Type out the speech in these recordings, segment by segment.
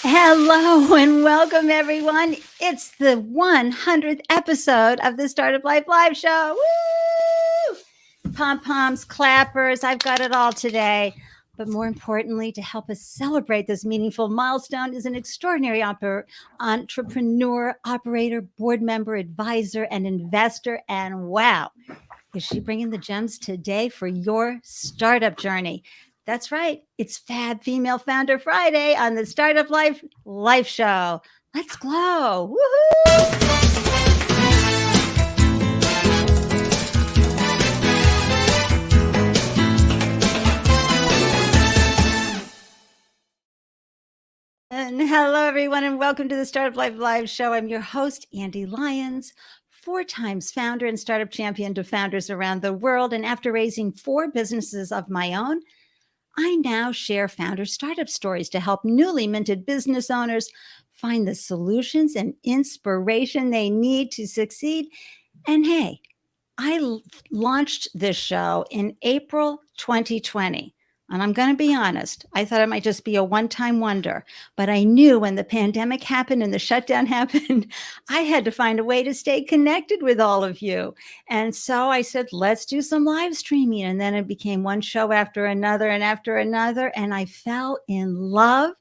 Hello and welcome, everyone. It's the 100th episode of the Startup Life Live Show. Woo! Pom-poms, clappers, I've got it all today. But more importantly, to help us celebrate this meaningful milestone is an extraordinary entrepreneur, operator, board member, advisor, and investor. And wow, is she bringing the gems today for your startup journey? That's right. It's Fab Female Founder Friday on the Startup Life Show. Let's glow. Woohoo! And hello, everyone, and welcome to the Startup Life Live Show. I'm your host, Ande Lyons, 4 times founder and startup champion to founders around the world. And after raising 4 businesses of my own, I now share founder startup stories to help newly minted business owners find the solutions and inspiration they need to succeed. And hey, I launched this show in April 2020. And I'm going to be honest, I thought it might just be a one-time wonder. But I knew when the pandemic happened and the shutdown happened, I had to find a way to stay connected with all of you. And so I said, let's do some live streaming. And then it became one show after another and after another. And I fell in love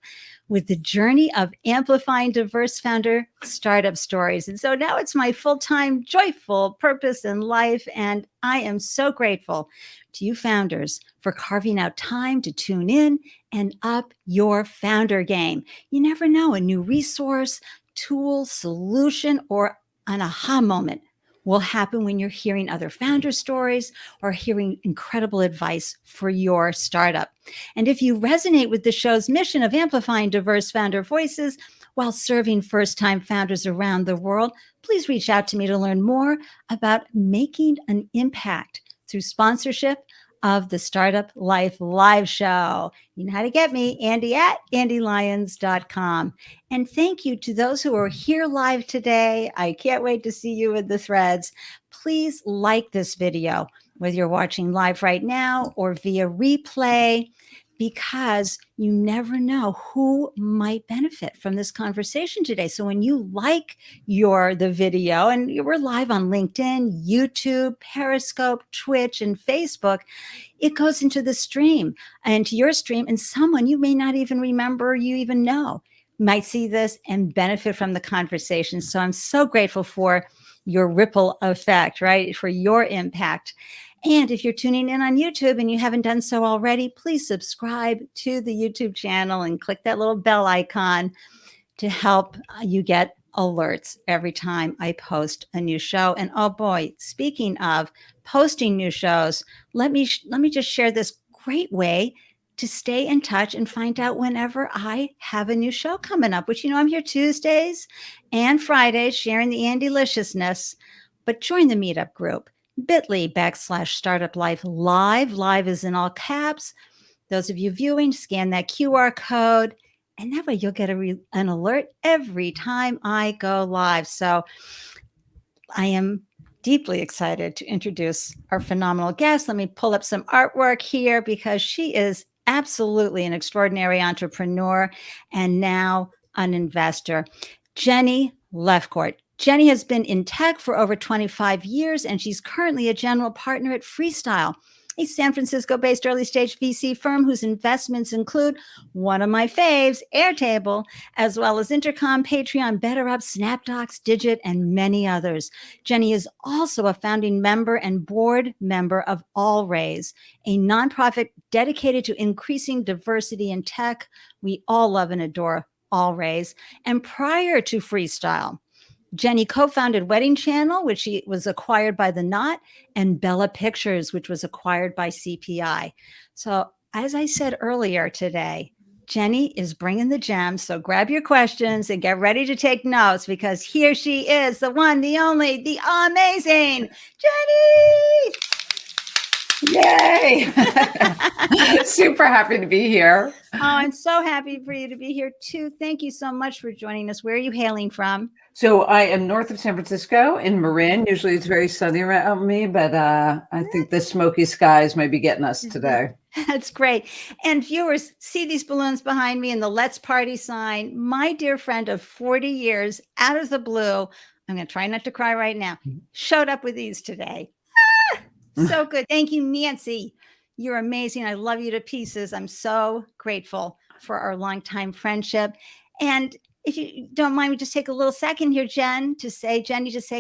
with the journey of amplifying diverse founder startup stories. And so now it's my full-time joyful purpose in life. And I am so grateful to you founders for carving out time to tune in and up your founder game. You never know, a new resource, tool, solution, or an aha moment will happen when you're hearing other founder stories or hearing incredible advice for your startup. And if you resonate with the show's mission of amplifying diverse founder voices while serving first-time founders around the world, please reach out to me to learn more about making an impact through sponsorship of the Startup Life Live Show. You know how to get me, Ande at andelyons.com. And thank you to those who are here live today. I can't wait to see you in the threads. Please like this video, whether you're watching live right now or via replay, because you never know who might benefit from this conversation today. So when you like the video, and we're live on LinkedIn, YouTube, Periscope, Twitch, and Facebook, it goes into the stream and to your stream, and someone you may not even remember, you even know, might see this and benefit from the conversation. So I'm so grateful for your ripple effect, right? For your impact. And if you're tuning in on YouTube and you haven't done so already, please subscribe to the YouTube channel and click that little bell icon to help you get alerts every time I post a new show. And oh boy, speaking of posting new shows, let me just share this great way to stay in touch and find out whenever I have a new show coming up, which, I'm here Tuesdays and Fridays sharing the Andeliciousness, but join the meetup group, bit.ly/Startup Life Live. Live is in all caps. Those of you viewing, scan that QR code, and that way you'll get an alert every time I go live. So I am deeply excited to introduce our phenomenal guest. Let me pull up some artwork here because she is absolutely an extraordinary entrepreneur and now an investor. Jenny Lefcourt. Jenny has been in tech for over 25 years, and she's currently a general partner at Freestyle, a San Francisco-based early-stage VC firm whose investments include one of my faves, Airtable, as well as Intercom, Patreon, BetterUp, SnapDocs, Digit, and many others. Jenny is also a founding member and board member of AllRaise, a nonprofit dedicated to increasing diversity in tech. We all love and adore AllRaise. And prior to Freestyle, Jenny co-founded Wedding Channel, which was acquired by The Knot, and Bella Pictures, which was acquired by CPI. So as I said earlier today, Jenny is bringing the gems. So grab your questions and get ready to take notes, because here she is, the one, the only, the amazing Jenny. Yay. Super happy to be here. Oh, I'm so happy for you to be here too. Thank you so much for joining us. Where are you hailing from? So I am north of San Francisco in Marin. Usually it's very sunny around me, but I think the smoky skies might be getting us today. That's great. And viewers, see these balloons behind me and the Let's Party sign. My dear friend of 40 years, out of the blue, I'm going to try not to cry right now, showed up with these today. So good. Thank you, Nancy. You're amazing. I love you to pieces. I'm so grateful for our longtime friendship. And if you don't mind, we just take a little second here, Jenny, to say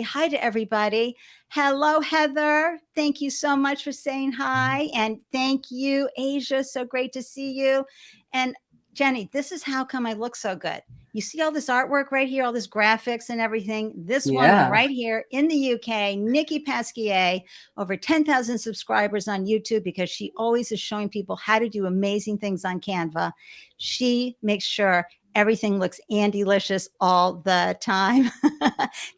hi to everybody. Hello, Heather. Thank you so much for saying hi. And thank you, Asia. So great to see you. And Jenny, this is how come I look so good. You see all this artwork right here, all this graphics and everything. This woman right here in the UK, Nikki Pasquier, over 10,000 subscribers on YouTube because she always is showing people how to do amazing things on Canva. She makes sure everything looks Andelicious all the time.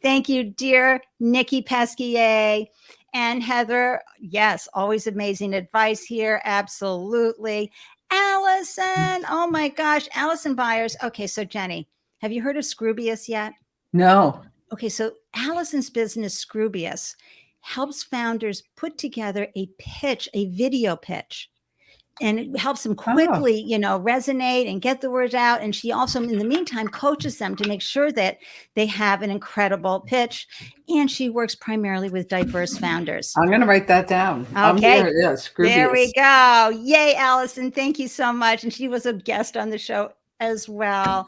Thank you, dear Nikki Pasquier. And Heather, yes, always amazing advice here. Absolutely. Allison, oh my gosh, Allison Byers. Okay, so Jenny, have you heard of Scroobius yet? No. Okay, so Allison's business, Scroobius, helps founders put together a pitch, a video pitch. And it helps them quickly, resonate and get the word out. And she also, in the meantime, coaches them to make sure that they have an incredible pitch. And she works primarily with diverse founders. I'm going to write that down. Okay. There we go. Yay, Allison. Thank you so much. And she was a guest on the show as well.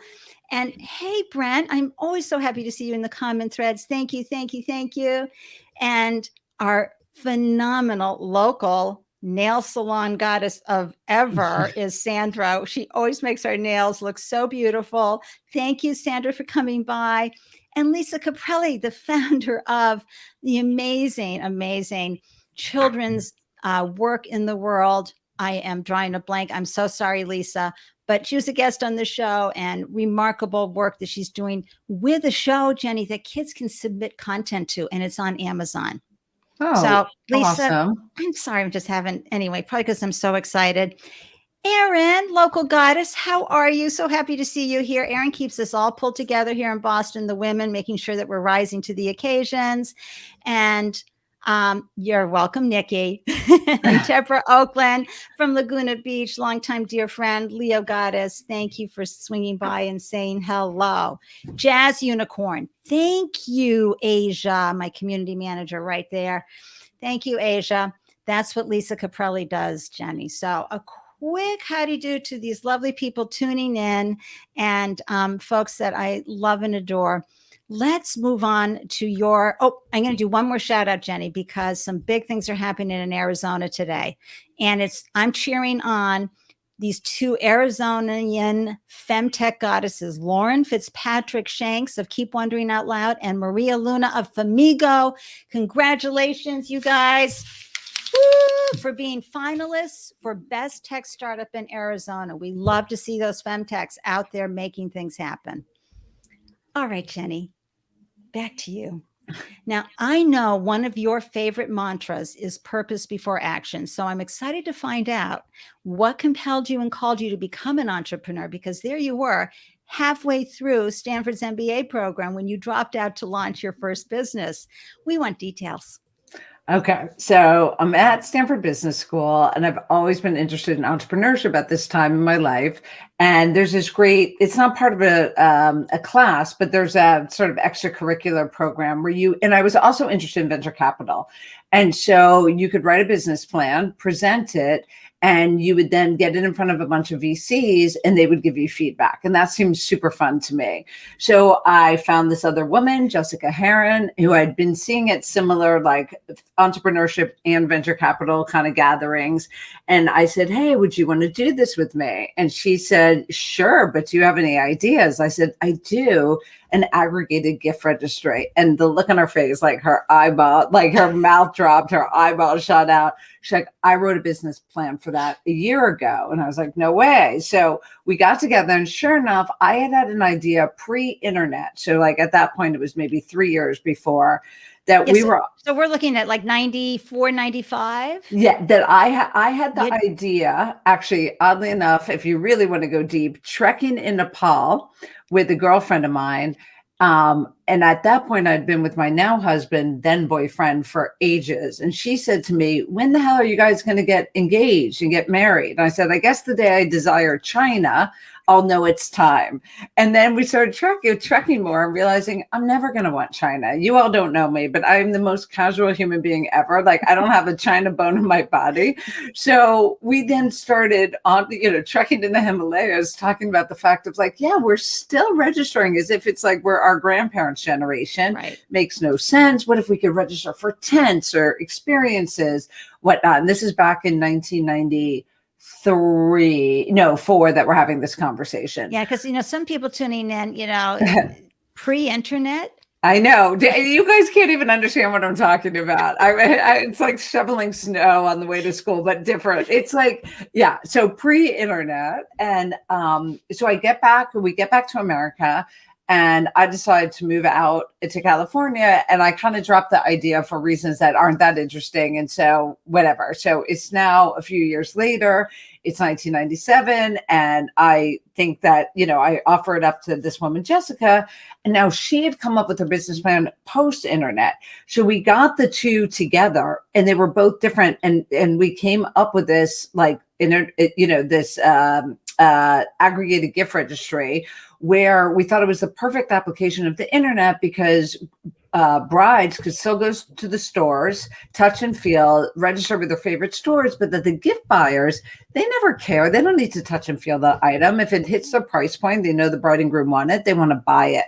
And hey, Brent, I'm always so happy to see you in the comment threads. Thank you, thank you, thank you. And our phenomenal local nail salon goddess of ever is Sandra. She always makes our nails look so beautiful. Thank you, Sandra, for coming by. And Lisa Caprelli, the founder of the amazing children's work in the world. I am drawing a blank. I'm so sorry, Lisa. But she was a guest on the show and remarkable work that she's doing with a show, Jenny, that kids can submit content to, and it's on Amazon. Oh, so Lisa, awesome. I'm sorry, I'm just having, anyway, probably because I'm so excited. Erin, local goddess, how are you? So happy to see you here. Erin keeps us all pulled together here in Boston, the women, making sure that we're rising to the occasions. And you're welcome, Nikki. And Deborah Oakland from Laguna Beach, longtime dear friend, Leo Goddess. Thank you for swinging by and saying hello. Jazz Unicorn. Thank you, Asia, my community manager right there. Thank you, Asia. That's what Lisa Caprelli does, Jenny. So a quick howdy-do to these lovely people tuning in and folks that I love and adore. Let's move on to I'm going to do one more shout out, Jenny, because some big things are happening in Arizona today. And I'm cheering on these two Arizonian femtech goddesses, Lauren Fitzpatrick Shanks of Keep Wondering Out Loud and Maria Luna of Famigo. Congratulations, you guys. Woo, for being finalists for Best Tech Startup in Arizona. We love to see those femtechs out there making things happen. All right, Jenny, back to you. Now, I know one of your favorite mantras is purpose before action. So I'm excited to find out what compelled you and called you to become an entrepreneur, because there you were halfway through Stanford's MBA program when you dropped out to launch your first business. We want details. Okay, so I'm at Stanford Business School, and I've always been interested in entrepreneurship at this time in my life. And there's this great, it's not part of a class, but there's a sort of extracurricular program where and I was also interested in venture capital. And so you could write a business plan, present it, and you would then get it in front of a bunch of VCs and they would give you feedback. And that seemed super fun to me. So I found this other woman, Jessica Heron, who I'd been seeing at similar like entrepreneurship and venture capital kind of gatherings. And I said, hey, would you want to do this with me? And she said, sure, but do you have any ideas? I said, I do. An aggregated gift registry. And the look on her face, like her eyeball, like her mouth dropped, her eyeball shot out. She's like, I wrote a business plan for that a year ago. And I was like, no way. So we got together, and sure enough, I had an idea pre-internet. So like at that point, it was maybe 3 years before that we were. So we're looking at like 94, 95. Yeah, that I had the idea, actually, oddly enough, if you really want to go deep, trekking in Nepal with a girlfriend of mine. And at that point, I'd been with my now husband, then boyfriend, for ages. And she said to me, when the hell are you guys going to get engaged and get married? And I said, I guess the day I desire China, I'll know it's time. And then we started trekking more and realizing I'm never going to want China. You all don't know me, but I'm the most casual human being ever. Like, I don't have a China bone in my body. So we then started on, trekking in the Himalayas, talking about the fact of like, yeah, we're still registering as if it's like we're our grandparents' generation. Right. Makes no sense. What if we could register for tents or experiences, whatnot? And this is back in 1994 that we're having this conversation. Yeah, because some people tuning in, pre-internet. I know. You guys can't even understand what I'm talking about. It's like shoveling snow on the way to school, but different. It's like, yeah. So pre-internet, and so we get back to America. And I decided to move out to California, and I kind of dropped the idea for reasons that aren't that interesting. And so whatever. So it's now a few years later, it's 1997. And I think that, I offer it up to this woman, Jessica, and now she had come up with her business plan post internet. So we got the two together, and they were both different. And we came up with this, like, this aggregated gift registry, where we thought it was the perfect application of the internet, because brides could still go to the stores, touch and feel, register with their favorite stores, but that the gift buyers, they never care. They don't need to touch and feel the item. If it hits their price point, they know the bride and groom want it, they want to buy it.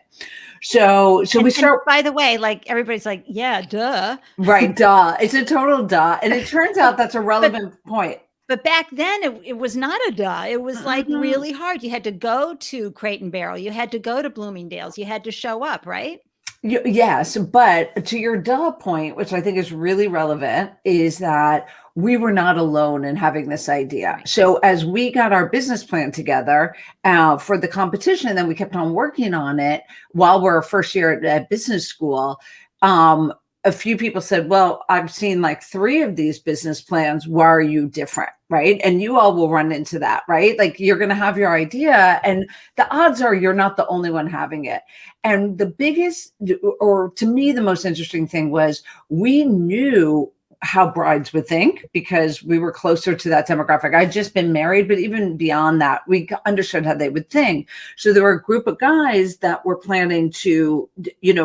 So we start. And by the way, like, everybody's like, yeah, duh. Right, duh. It's a total duh. And it turns out that's a relevant point. But back then, it was not a duh. It was like really hard. You had to go to Crate and Barrel. You had to go to Bloomingdale's. You had to show up, right? Yes. But to your duh point, which I think is really relevant, is that we were not alone in having this idea. So as we got our business plan together for the competition, and then we kept on working on it while we're first year at business school, a few people said, well, I've seen like 3 of these business plans. Why are you different? Right. And you all will run into that, right? Like, you're going to have your idea, and the odds are you're not the only one having it. And the biggest, or to me, the most interesting thing was we knew how brides would think, because we were closer to that demographic. I'd just been married, but even beyond that, we understood how they would think. So there were a group of guys that were planning to,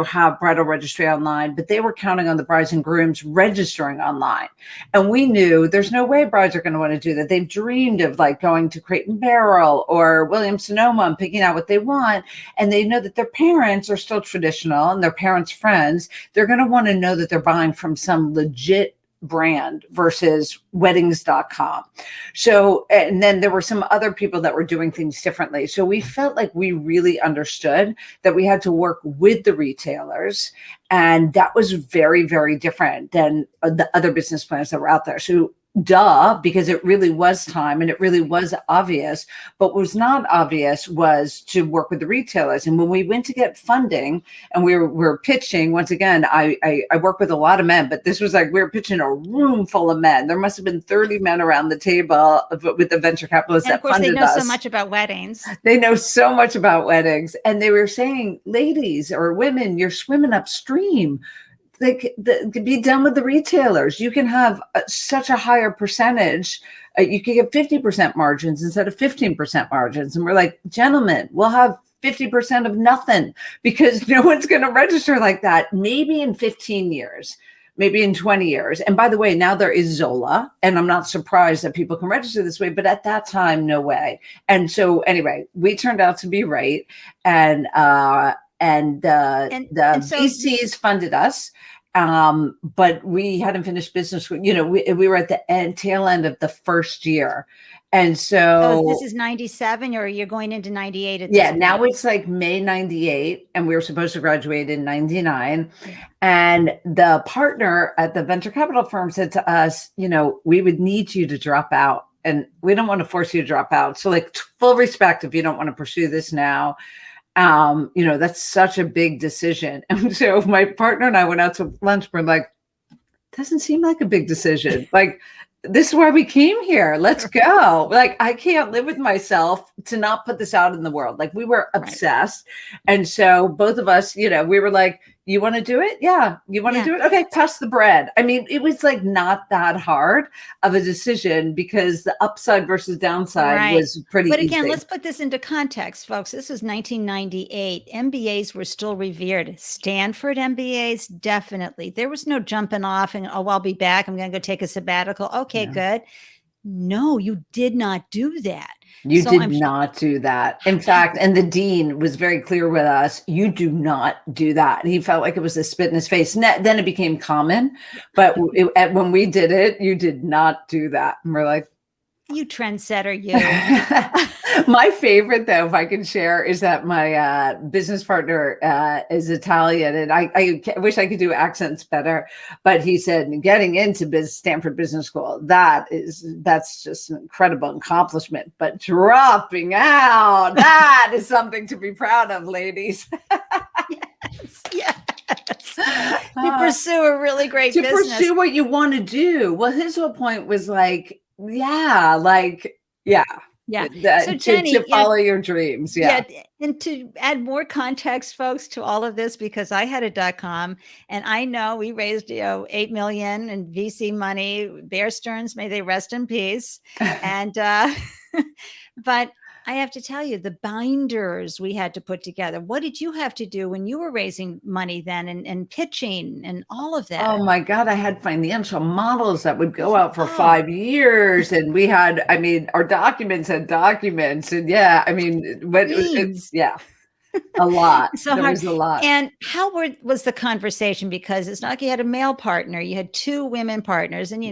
have bridal registry online, but they were counting on the brides and grooms registering online. And we knew there's no way brides are going to want to do that. They've dreamed of like going to Crate and Barrel or Williams-Sonoma and picking out what they want. And they know that their parents are still traditional, and their parents' friends, they're going to want to know that they're buying from some legit brand versus weddings.com. So, and then there were some other people that were doing things differently. So we felt like we really understood that we had to work with the retailers. And that was very, very different than the other business plans that were out there. So duh, because it really was time and it really was obvious. But what was not obvious was to work with the retailers. And when we went to get funding and we were pitching, once again, I work with a lot of men, but this was like we were pitching a room full of men. There must have been 30 men around the table with the venture capitalists that funded us. And of course, they know so much about weddings. They know so much about weddings. And they were saying, ladies or women, you're swimming upstream. Be done with the retailers. You can have such a higher percentage. You can get 50% margins instead of 15% margins. And we're like, gentlemen, we'll have 50% of nothing, because no one's going to register like that. Maybe in 15 years, maybe in 20 years. And by the way, now there is Zola, and I'm not surprised that people can register this way, but at that time, no way. And so anyway, we turned out to be right. And the VCs funded us, but we hadn't finished business. We were at the tail end of the first year, And So this so, is 97 or you're going into 98 at this yeah, point? now it's like May 98, and we were supposed to graduate in 99. Yeah. And the partner at the venture capital firm said to us, we would need you to drop out, and we don't want to force you to drop out. So, like, full respect if you don't want to pursue this now. That's such a big decision. And so my partner and I went out to lunch. We're like, doesn't seem like a big decision. Like, this is why we came here. Let's go. Like, I can't live with myself to not put this out in the world. Like, we were obsessed. Right. And so both of us, we were like, you want to do it? Yeah. You want to do it? Okay. Pass the bread. I mean, it was like not that hard of a decision because the upside versus downside was pretty But again, easy. let's put this into context, folks. This was 1998. MBAs were still revered. Stanford MBAs, definitely. There was no jumping off and, I'll be back. I'm going to go take a sabbatical. Okay, good. No, you did not do that. You did not do that. In fact, and the dean was very clear with us, you do not do that. And he felt like it was a spit in his face. And then it became common. But when we did it, you did not do that. And we're like, you trendsetter, you. My favorite, though, if I can share, is that my business partner is Italian, and I wish I could do accents better. But he said, getting into Stanford Business School, that's just an incredible accomplishment. But dropping out, that is something to be proud of, ladies. Yes. To pursue a really great business. To pursue what you want to do. Well, his whole point was like, yeah. So Jenny, to follow your dreams. Yeah. And to add more context, folks, to all of this, because I had a .com and I know we raised, 8 million in VC money, Bear Stearns, may they rest in peace. And, but I have to tell you, the binders we had to put together. What did you have to do when you were raising money then and pitching and all of that? Oh my God, I had financial models that would go out for 5 years. And we had, our documents had documents. And a lot. So there hard. Was a lot. And how was the conversation? Because it's not like you had a male partner, you had 2 women partners, and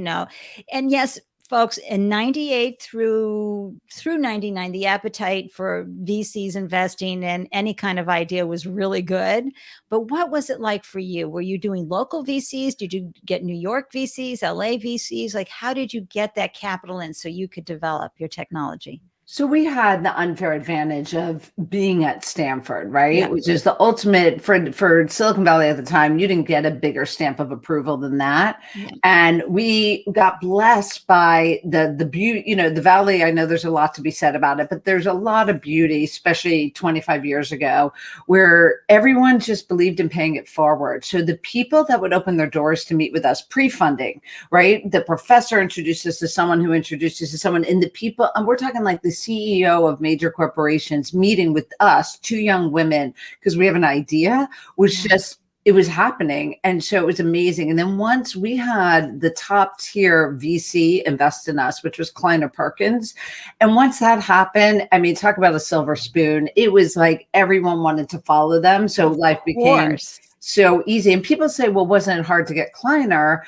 and yes, folks, in 98 through 99, the appetite for VCs investing in any kind of idea was really good. But what was it like for you? Were you doing local VCs? Did you get New York VCs, LA VCs? Like, how did you get that capital in so you could develop your technology? So we had the unfair advantage of being at Stanford, right? Which is the ultimate for Silicon Valley at the time. You didn't get a bigger stamp of approval than that. And we got blessed by the beauty, the Valley. I know there's a lot to be said about it, but there's a lot of beauty, especially 25 years ago, where everyone just believed in paying it forward. So the people that would open their doors to meet with us pre-funding, right? The professor introduced us to someone who introduced us to someone, and the people, and we're talking like the CEO of major corporations meeting with us, 2 young women, because we have an idea, was just, it was happening. And so it was amazing. And then once we had the top tier VC invest in us, which was Kleiner Perkins. And once that happened, talk about a silver spoon. It was like everyone wanted to follow them. So life became so easy. And people say, well, wasn't it hard to get Kleiner?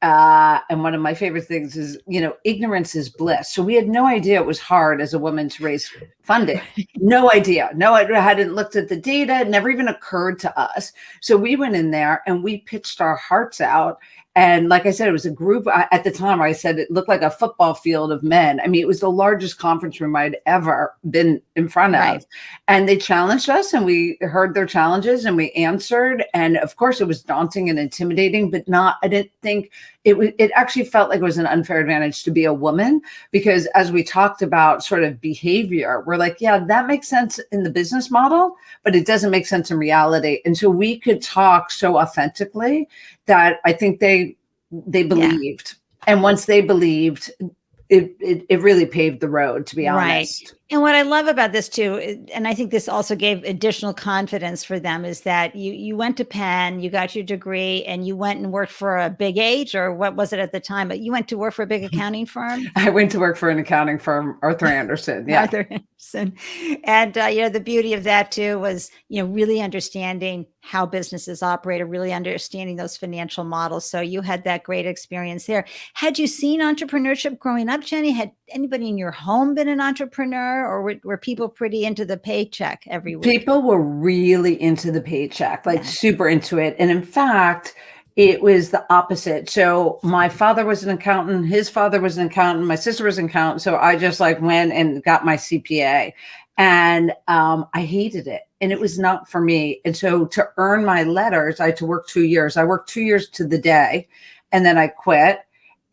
And one of my favorite things is, ignorance is bliss. So we had no idea it was hard as a woman to raise funding. No idea. No, I hadn't looked at the data. It never even occurred to us. So we went in there and we pitched our hearts out. And like I said, it was a group at the time. I said it looked like a football field of men. It was the largest conference room I'd ever been in front of. And they challenged us and we heard their challenges and we answered. And of course, it was daunting and intimidating, but I didn't think it actually felt like it was an unfair advantage to be a woman, because as we talked about sort of behavior, we're like, yeah, that makes sense in the business model, but it doesn't make sense in reality. And so we could talk so authentically that I think they believed. And once they believed, it really paved the road, to be honest. And what I love about this too, and I think this also gave additional confidence for them, is that you went to Penn, you got your degree, and you went and worked for a big eight, or what was it at the time? But you went to work for a big accounting firm. I went to work for an accounting firm, Arthur Anderson. Yeah. Arthur Anderson. And, the beauty of that too was, really understanding how businesses operate, or really understanding those financial models. So you had that great experience there. Had you seen entrepreneurship growing up, Jenny? Had anybody in your home been an entrepreneur, or were people pretty into the paycheck every week? People were really into the paycheck, like super into it. And in fact, it was the opposite. So my father was an accountant, his father was an accountant, my sister was an accountant. So I just like went and got my CPA, and I hated it. And it was not for me. And so to earn my letters, I had to work 2 years. I worked 2 years to the day, and then I quit.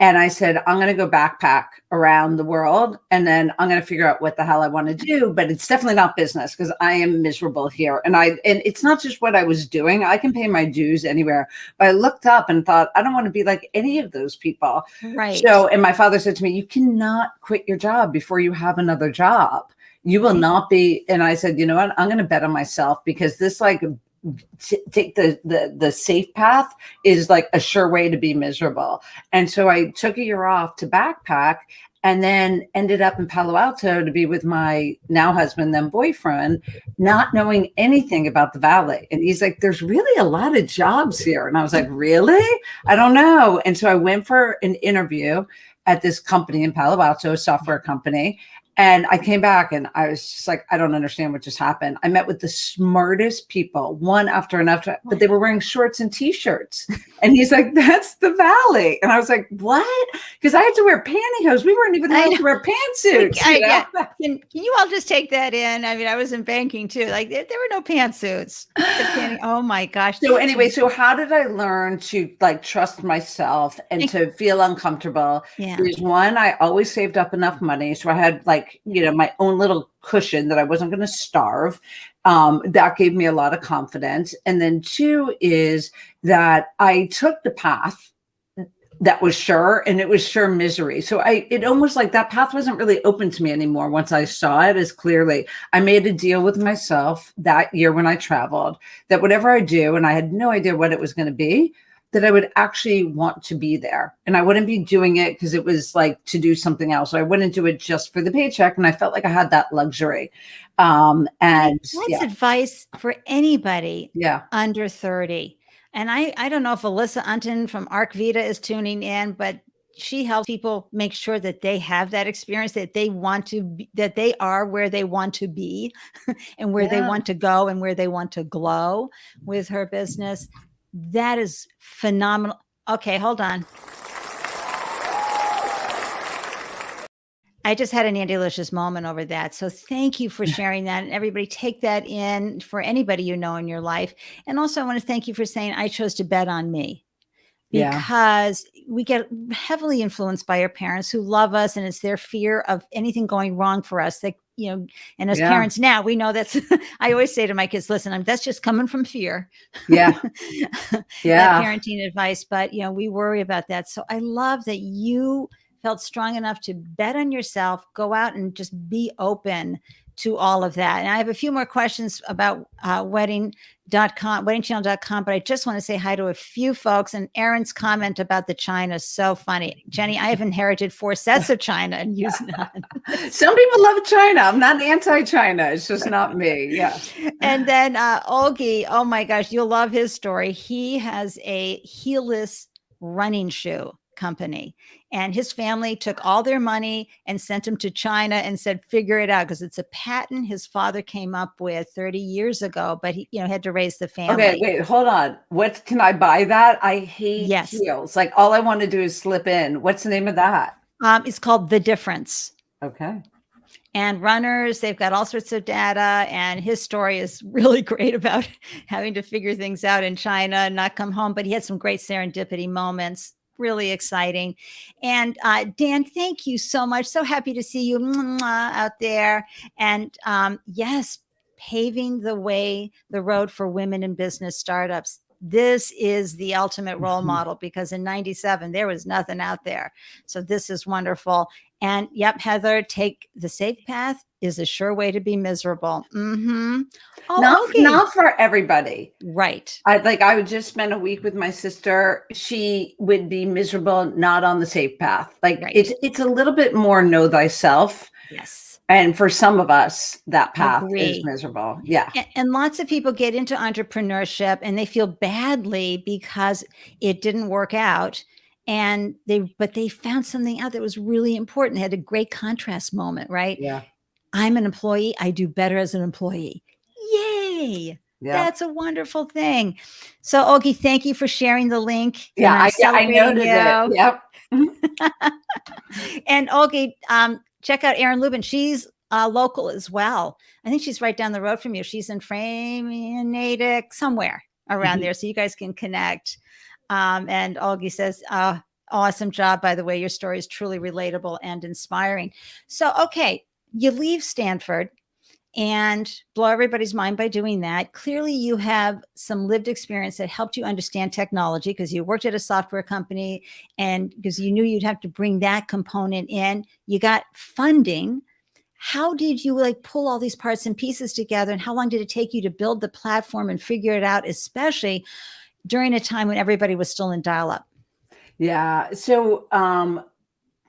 And I said, I'm going to go backpack around the world, and then I'm going to figure out what the hell I want to do. But it's definitely not business, because I am miserable here. And it's not just what I was doing. I can pay my dues anywhere. But I looked up and thought, I don't want to be like any of those people. Right. So, and my father said to me, you cannot quit your job before you have another job. You will not be. And I said, you know what? I'm going to bet on myself, because this take the safe path is like a sure way to be miserable. And so I took a year off to backpack, and then ended up in Palo Alto to be with my now husband, then boyfriend, not knowing anything about the Valley. And he's like, there's really a lot of jobs here. And I was like, really? I don't know. And so I went for an interview at this company in Palo Alto, a software company. And I came back and I was just like, I don't understand what just happened. I met with the smartest people, one after another, but they were wearing shorts and t-shirts. And he's like, that's the Valley. And I was like, what? Because I had to wear pantyhose. We weren't even allowed to wear pantsuits. Can you all just take that in? I mean, I was in banking too. Like there were no pantsuits. Oh my gosh. So anyway, so how did I learn to like trust myself and to feel uncomfortable? Yeah. Is one, I always saved up enough money. So I had my own little cushion that I wasn't going to starve. That gave me a lot of confidence. And then two is that I took the path that was sure, and it was sure misery. So it almost like that path wasn't really open to me anymore. Once I saw it as clearly, I made a deal with myself that year when I traveled, that whatever I do, and I had no idea what it was going to be, that I would actually want to be there. And I wouldn't be doing it because it was like to do something else. So I wouldn't do it just for the paycheck. And I felt like I had that luxury. And that's advice for anybody under 30. And I don't know if Alyssa Unton from ArcVita is tuning in, but she helps people make sure that they have that experience, that they want to be, that they are where they want to be and where they want to go and where they want to glow with her business. That is phenomenal. Okay, hold on. I just had an Ande-licious moment over that. So thank you for sharing that. And everybody take that in for anybody you know in your life. And also I want to thank you for saying I chose to bet on me. Because we get heavily influenced by our parents who love us, and it's their fear of anything going wrong for us. They, and as parents now, we know that's, I always say to my kids, listen, that's just coming from fear. That parenting advice, but we worry about that. So I love that you felt strong enough to bet on yourself, go out and just be open to all of that. And I have a few more questions about weddingchannel.com, but I just want to say hi to a few folks. And Aaron's comment about the china is so funny. Jenny, I have inherited 4 sets of china and use none. Some people love China. I'm not anti-China. It's just not me. Yeah. And then Olgi, oh my gosh, you'll love his story. He has a heelless running shoe company, and his family took all their money and sent him to China and said, figure it out, because it's a patent his father came up with 30 years ago, but he had to raise the family. Okay, wait, hold on. What can I buy that? I hate heels. Like all I want to do is slip in. What's the name of that? It's called The Difference. Okay. And runners, they've got all sorts of data, and his story is really great about having to figure things out in China and not come home, but he had some great serendipity moments. Really exciting. And Dan, thank you so much. So happy to see you out there. And yes, paving the road for women in business startups. This is the ultimate role model, because in 97, there was nothing out there. So this is wonderful. And yep, Heather, take the safe path is a sure way to be miserable. Mm-hmm. Oh, okay. Not for everybody. Right. I would just spend a week with my sister. She would be miserable, not on the safe path. Like Right. it's a little bit more know thyself. Yes. And for some of us, that path is Agree. miserable. Yeah. And lots of people get into entrepreneurship and they feel badly because it didn't work out. But they found something out that was really important. They had a great contrast moment, right? Yeah. I'm an employee. I do better as an employee. Yay. Yeah. That's a wonderful thing. So, Ogie, thank you for sharing the link. Yeah, I noted it. Yep. And Ogie, check out Erin Lubin. She's local as well. I think she's right down the road from you. She's in Framingham, Natick, somewhere around there. So you guys can connect. And Ogie says, awesome job, by the way. Your story is truly relatable and inspiring. So, okay, you leave Stanford and blow everybody's mind by doing that. Clearly, you have some lived experience that helped you understand technology because you worked at a software company and because you knew you'd have to bring that component in. You got funding. How did you pull all these parts and pieces together? And how long did it take you to build the platform and figure it out, especially during a time when everybody was still in dial-up? Yeah. So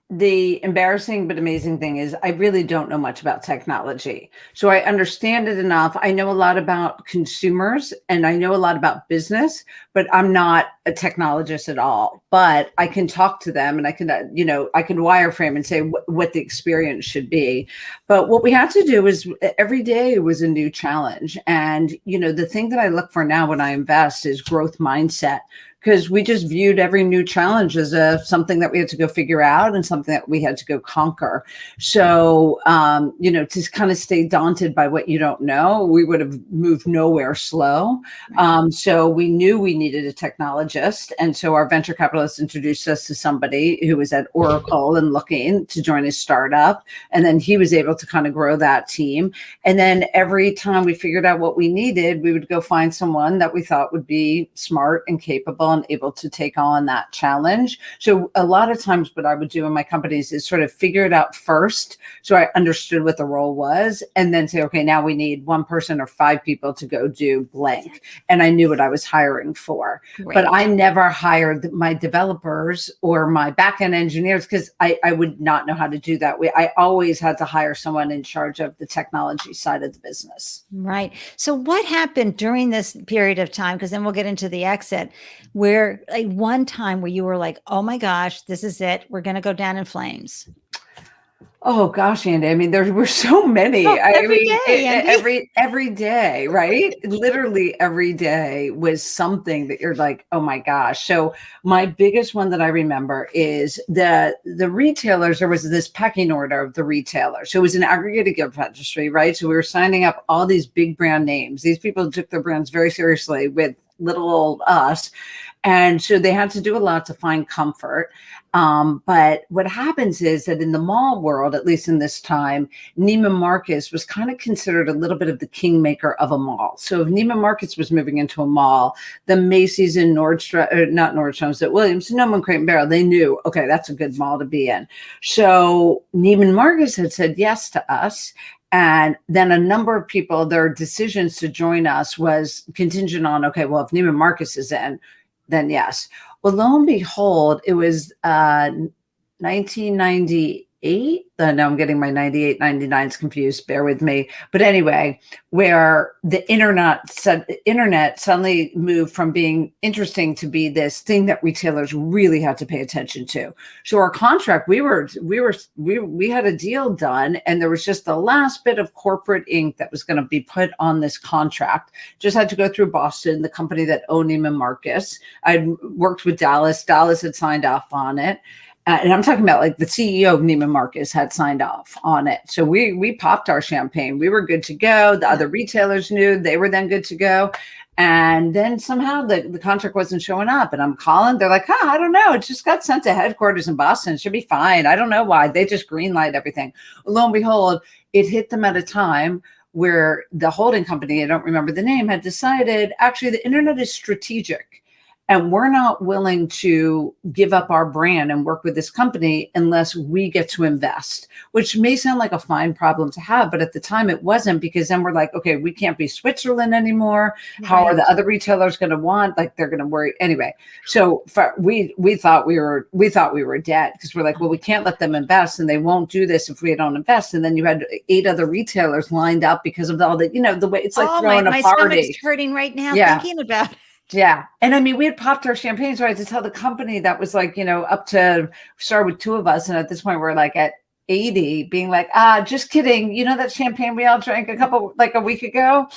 the embarrassing but amazing thing is I really don't know much about technology. So I understand it enough. I know a lot about consumers and I know a lot about business, but I'm not a technologist at all. But I can talk to them and I can, I can wireframe and say what the experience should be. But what we had to do is every day was a new challenge. And, the thing that I look for now when I invest is growth mindset. Because we just viewed every new challenge as something that we had to go figure out and something that we had to go conquer. So, to kind of stay daunted by what you don't know, we would have moved nowhere slow. So we knew we needed a technologist. And so our venture capitalist introduced us to somebody who was at Oracle and looking to join his startup. And then he was able to kind of grow that team. And then every time we figured out what we needed, we would go find someone that we thought would be smart and capable and able to take on that challenge. So a lot of times what I would do in my companies is sort of figure it out first. So I understood what the role was and then say, okay, now we need one person or 5 people to go do blank. And I knew what I was hiring for. Great. But I never hired my developers or my backend engineers because I would not know how to do that. I always had to hire someone in charge of the technology side of the business. Right. So what happened during this period of time? Because then we'll get into the exit. Where one time where you were like, oh my gosh, this is it. We're going to go down in flames. Oh gosh, Ande. I mean, there were so many. Every day, right? Literally every day was something that you're like, oh my gosh. So my biggest one that I remember is the retailers. There was this pecking order of the retailers. So it was an aggregated gift registry, right? So we were signing up all these big brand names. These people took their brands very seriously with little old us. And so they had to do a lot to find comfort. But what happens is that in the mall world, at least in this time, Neiman Marcus was kind of considered a little bit of the kingmaker of a mall. So if Neiman Marcus was moving into a mall, the Macy's and not Nordstrom's, at Williams, Sonoma, Crate and Barrel, they knew, okay, that's a good mall to be in. So Neiman Marcus had said yes to us. And then a number of people, their decisions to join us was contingent on, okay, well, if Neiman Marcus is in, then yes. Well, lo and behold, it was 1998. No, I'm getting my 98, 99s confused. Bear with me. But anyway, where the internet suddenly moved from being interesting to be this thing that retailers really had to pay attention to. So our contract, we had a deal done, and there was just the last bit of corporate ink that was going to be put on this contract. Just had to go through Boston, the company that owned Neiman Marcus. I'd worked with Dallas. Dallas had signed off on it. And I'm talking about the CEO of Neiman Marcus had signed off on it. So we popped our champagne. We were good to go. The other retailers knew they were then good to go. And then somehow the contract wasn't showing up. And I'm calling. They're like, I don't know. It just got sent to headquarters in Boston. It should be fine. I don't know why. They just greenlight everything. Lo and behold, it hit them at a time where the holding company, I don't remember the name, had decided actually the internet is strategic. and we're not willing to give up our brand and work with this company unless we get to invest, which may sound like a fine problem to have, but at the time it wasn't, because then we're like, okay, we can't be Switzerland anymore. How are the other retailers going to want? Like, they're going to worry anyway. So we thought we were dead, because we're like, well, we can't let them invest, and they won't do this if we don't invest. And then you had 8 other retailers lined up because of all the, the way it's like throwing a my party. Stomach's hurting right now thinking about it. Yeah. And I mean, we had popped our champagne. So I had to tell the company that was like, up to start with 2 of us. And at this point, we're like at 80 being like, just kidding. That champagne we all drank a week ago.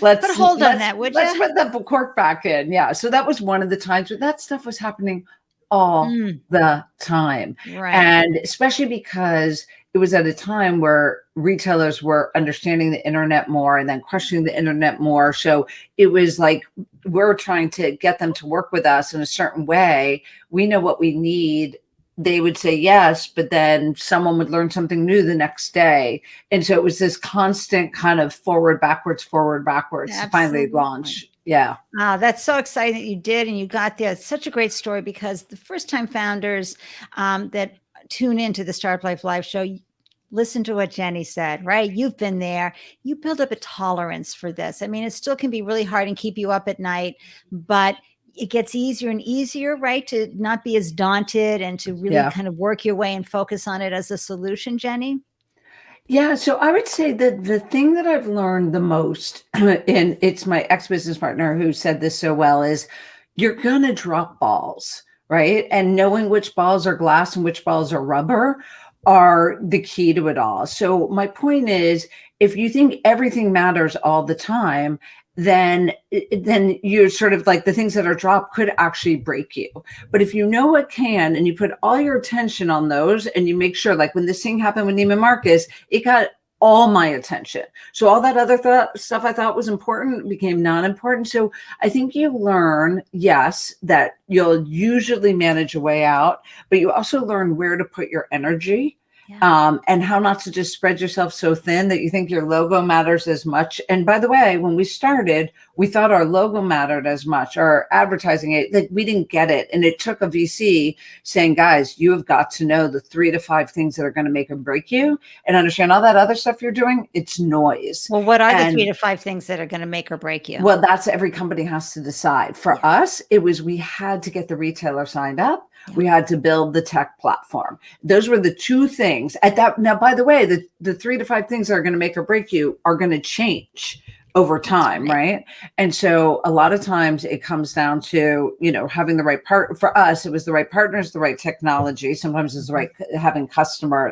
But hold on that, would you? Let's put the cork back in. Yeah. So that was one of the times where that stuff was happening all the time. Right. And especially because it was at a time where retailers were understanding the internet more and then questioning the internet more. So it was like, we're trying to get them to work with us in a certain way. We know what we need. They would say yes, but then someone would learn something new the next day. And so it was this constant kind of forward, backwards to finally launch. Yeah. That's so exciting that you did and you got there. It's such a great story, because the first time founders that tune into the Startup Life Live show, listen to what Jenny said, right? You've been there. You build up a tolerance for this. I mean, it still can be really hard and keep you up at night, but it gets easier and easier, right? To not be as daunted and to really kind of work your way and focus on it as a solution, Jenny. Yeah. So I would say that the thing that I've learned the most, and it's my ex-business partner who said this so well, is you're going to drop balls, right? And knowing which balls are glass and which balls are rubber are the key to it all. So my point is, if you think everything matters all the time, then you're sort of like, the things that are dropped could actually break you. But if you know it can, and you put all your attention on those, and you make sure, like when this thing happened with Neiman Marcus, it got all my attention. So all that other stuff I thought was important became non-important. So I think you learn, yes, that you'll usually manage a way out, but you also learn where to put your energy. And how not to just spread yourself so thin that you think your logo matters as much. And by the way, when we started, we thought our logo mattered as much, our advertising, like we didn't get it. And it took a VC saying, guys, you have got to know the 3 to 5 things that are going to make or break you, and understand all that other stuff you're doing. It's noise. Well, what are the 3 to 5 things that are going to make or break you? Well, that's every company has to decide. For us, it was, we had to get the retailer signed up. We had to build the tech platform. Those were the 2 things at that. Now, by the way, the 3 to 5 things that are going to make or break you are going to change over time. Right. And so a lot of times it comes down to, having the right part. For us, it was the right partners, the right technology. Sometimes it's the right, having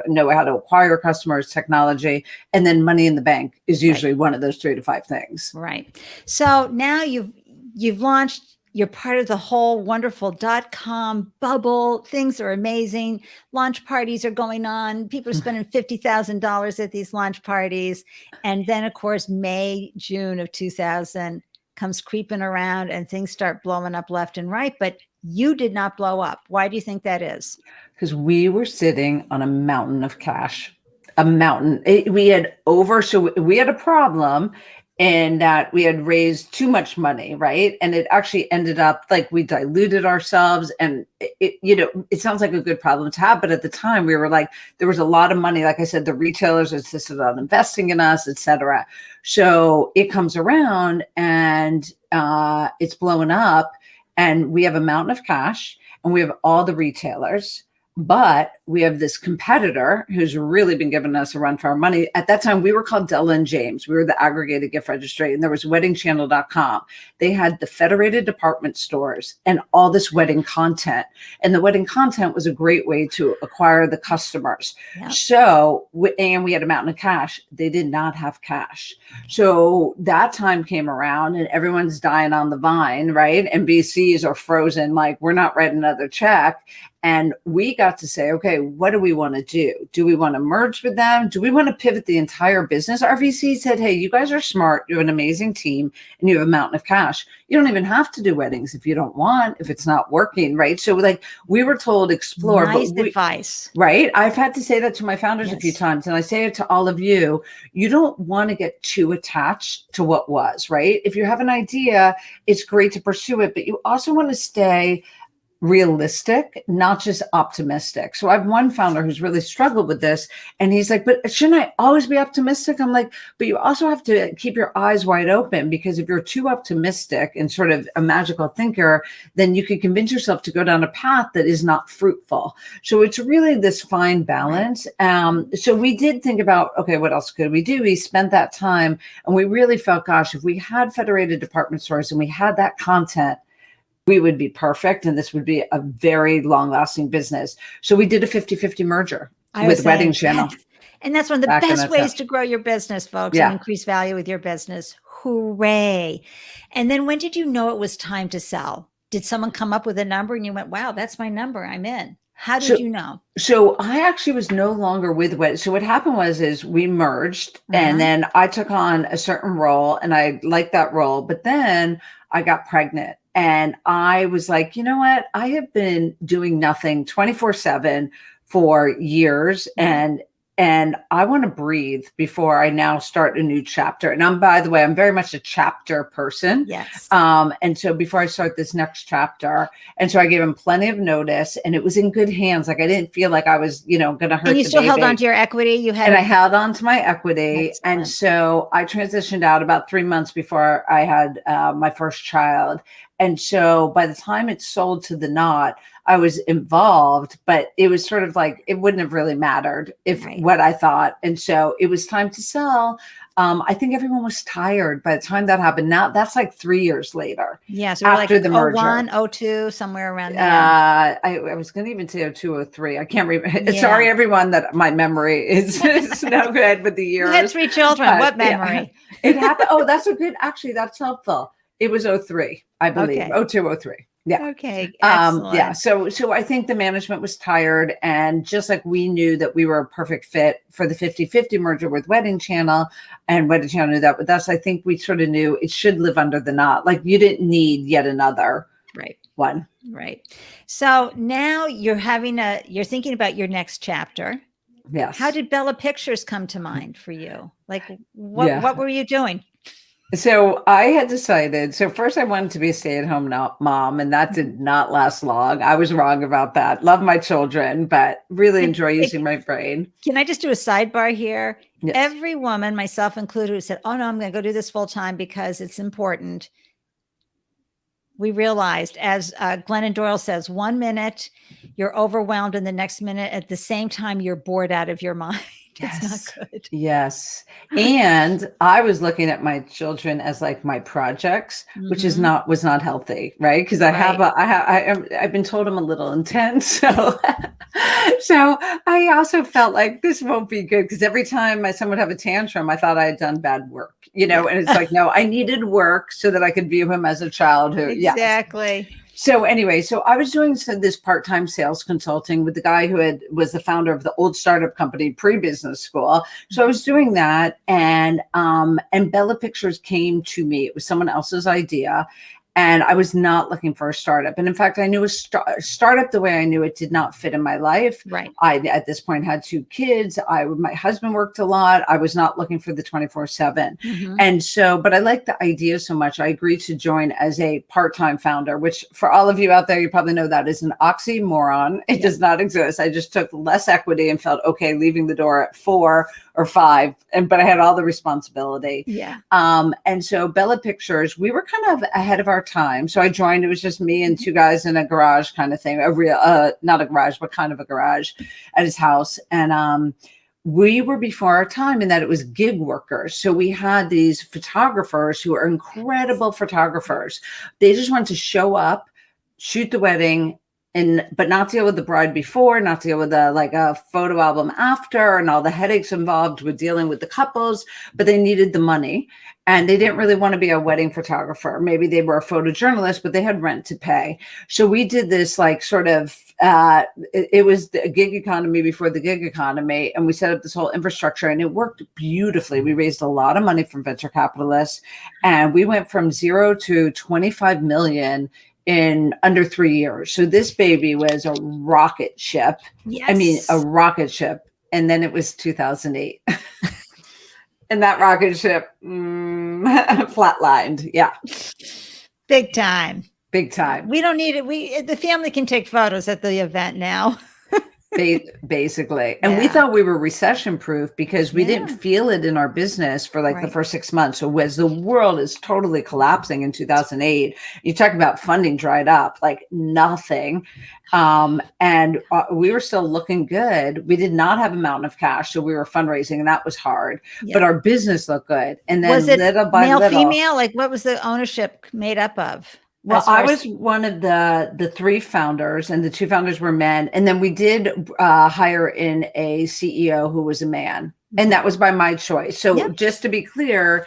know how to acquire customers, technology, and then money in the bank is usually one of those 3 to 5 things. Right. So now you've launched. You're part of the whole wonderful .com bubble. Things are amazing. Launch parties are going on. People are spending $50,000 at these launch parties. And then, of course, June of 2000 comes creeping around and things start blowing up left and right. But you did not blow up. Why do you think that is? Because we were sitting on a mountain of cash. A mountain. We had a problem. And that we had raised too much money, right? And it actually ended up like we diluted ourselves. And it sounds like a good problem to have, but at the time we were like, there was a lot of money. Like I said, the retailers insisted on investing in us, et cetera. So it comes around and it's blowing up, and we have a mountain of cash, and we have all the retailers. But we have this competitor who's really been giving us a run for our money. At that time, we were called Della & James. We were the aggregated gift registry, and there was weddingchannel.com. They had the Federated Department Stores and all this wedding content. And the wedding content was a great way to acquire the customers. Yep. So, and we had a mountain of cash. They did not have cash. So that time came around, and everyone's dying on the vine, right? And VCs are frozen, like, we're not writing another check. And we got to say, okay, what do we want to do? Do we want to merge with them? Do we want to pivot the entire business? Our VC said, hey, you guys are smart. You have an amazing team and you have a mountain of cash. You don't even have to do weddings if you don't want, if it's not working, right? So like we were told explore. Nice advice. Right? I've had to say that to my founders a few Yes. times, and I say it to all of you. You don't want to get too attached to what was, right? If you have an idea, it's great to pursue it, but you also want to stay realistic, not just optimistic. So I have one founder who's really struggled with this, and he's like, but shouldn't I always be optimistic? I'm like, but you also have to keep your eyes wide open, because if you're too optimistic and sort of a magical thinker, then you can convince yourself to go down a path that is not fruitful. So it's really this fine balance. So we did think about, okay, what else could we do? We spent that time and we really felt, gosh, if we had federated department stores and we had that content, we would be perfect. And this would be a very long-lasting business. So we did a 50-50 merger with Wedding Channel. Yes. And that's one of the best ways to grow your business, folks, and increase value with your business. Hooray. And then when did you know it was time to sell? Did someone come up with a number and you went, wow, that's my number, I'm in? How did you know? So I actually was no longer with Wedding. So what happened is we merged, and then I took on a certain role and I liked that role, but then I got pregnant. And I was like, you know what? I have been doing nothing 24/7 for years, and I want to breathe before I now start a new chapter. And by the way, I'm very much a chapter person. Yes. And so before I start this next chapter, and so I gave him plenty of notice, and it was in good hands. Like I didn't feel like I was, going to hurt. And you still held on to your equity. I held on to my equity. Excellent. And so I transitioned out about 3 months before I had my first child. And so by the time it sold to the Knot, I was involved, but it was sort of like, it wouldn't have really mattered what I thought. And so it was time to sell. I think everyone was tired by the time that happened. Now that's like 3 years later. Yeah. So after like the merger. 01, 02, somewhere around there. I was going to even say 02, 03. I can't remember. Yeah. Sorry, everyone, that my memory is no good with the years. You had 3 children. What memory? Yeah. It happened. Oh, that's a good, actually, that's helpful. It was 03, I believe. Okay. 02, 03. Yeah. Okay. Excellent. Yeah. So I think the management was tired, and just like we knew that we were a perfect fit for the 50-50 merger with Wedding Channel, and Wedding Channel knew that with us, I think we sort of knew it should live under the Knot. Like you didn't need yet another one. Right. So now you're thinking about your next chapter. Yes. How did Bella Pictures come to mind for you? Like what were you doing? So I had decided, first I wanted to be a stay-at-home mom, and that did not last long. I was wrong about that. Love my children, but really enjoy using my brain. Can I just do a sidebar here? Yes. Every woman, myself included, who said, oh no, I'm going to go do this full time because it's important. We realized, as Glennon Doyle says, 1 minute you're overwhelmed, and the next minute at the same time you're bored out of your mind. Yes. It's not good. Yes. And I was looking at my children as like my projects, which was not healthy, right? Because I've been told I'm a little intense. So I also felt like this won't be good, because every time my son would have a tantrum, I thought I had done bad work, and it's like, no, I needed work so that I could view him as a child who, exactly. Yes. So anyway, I was doing this part-time sales consulting with the guy who was the founder of the old startup company pre-business school. So I was doing that, and Bella Pictures came to me. It was someone else's idea. And I was not looking for a startup. And in fact, I knew a startup the way I knew it did not fit in my life. Right. I, at this point, had 2 kids. My husband worked a lot. I was not looking for the 24/7. And so, but I liked the idea so much, I agreed to join as a part-time founder, which for all of you out there, you probably know that is an oxymoron. It does not exist. I just took less equity and felt okay leaving the door at 4 or 5, but I had all the responsibility. Yeah. And so Bella Pictures, we were kind of ahead of our time. So I joined, it was just me and 2 guys in a garage kind of thing, not a garage, but kind of a garage at his house. And we were before our time in that it was gig workers. So we had these photographers who are incredible photographers. They just wanted to show up, shoot the wedding, but not deal with the bride before, not deal with a photo album after, and all the headaches involved with dealing with the couples. But they needed the money, and they didn't really want to be a wedding photographer. Maybe they were a photojournalist, but they had rent to pay. So we did this it was the gig economy before the gig economy, and we set up this whole infrastructure, and it worked beautifully. We raised a lot of money from venture capitalists, and we went from 0 to 25 million in under 3 years. So this baby was a rocket ship. Yes. I mean, a rocket ship. And then it was 2008. And that rocket ship flatlined. Yeah. Big time. Big time. We don't need it. The family can take photos at the event now. Basically. And we thought we were recession proof because we didn't feel it in our business for the first 6 months. So as the world is totally collapsing in 2008, you talk about funding dried up like nothing. And we were still looking good. We did not have a mountain of cash. So we were fundraising, and that was hard, but our business looked good. And then was it little by male, little, female? Like what was the ownership made up of? Well, I was one of the 3 founders, and the 2 founders were men. And then we did hire in a CEO who was a man, and that was by my choice. So just to be clear,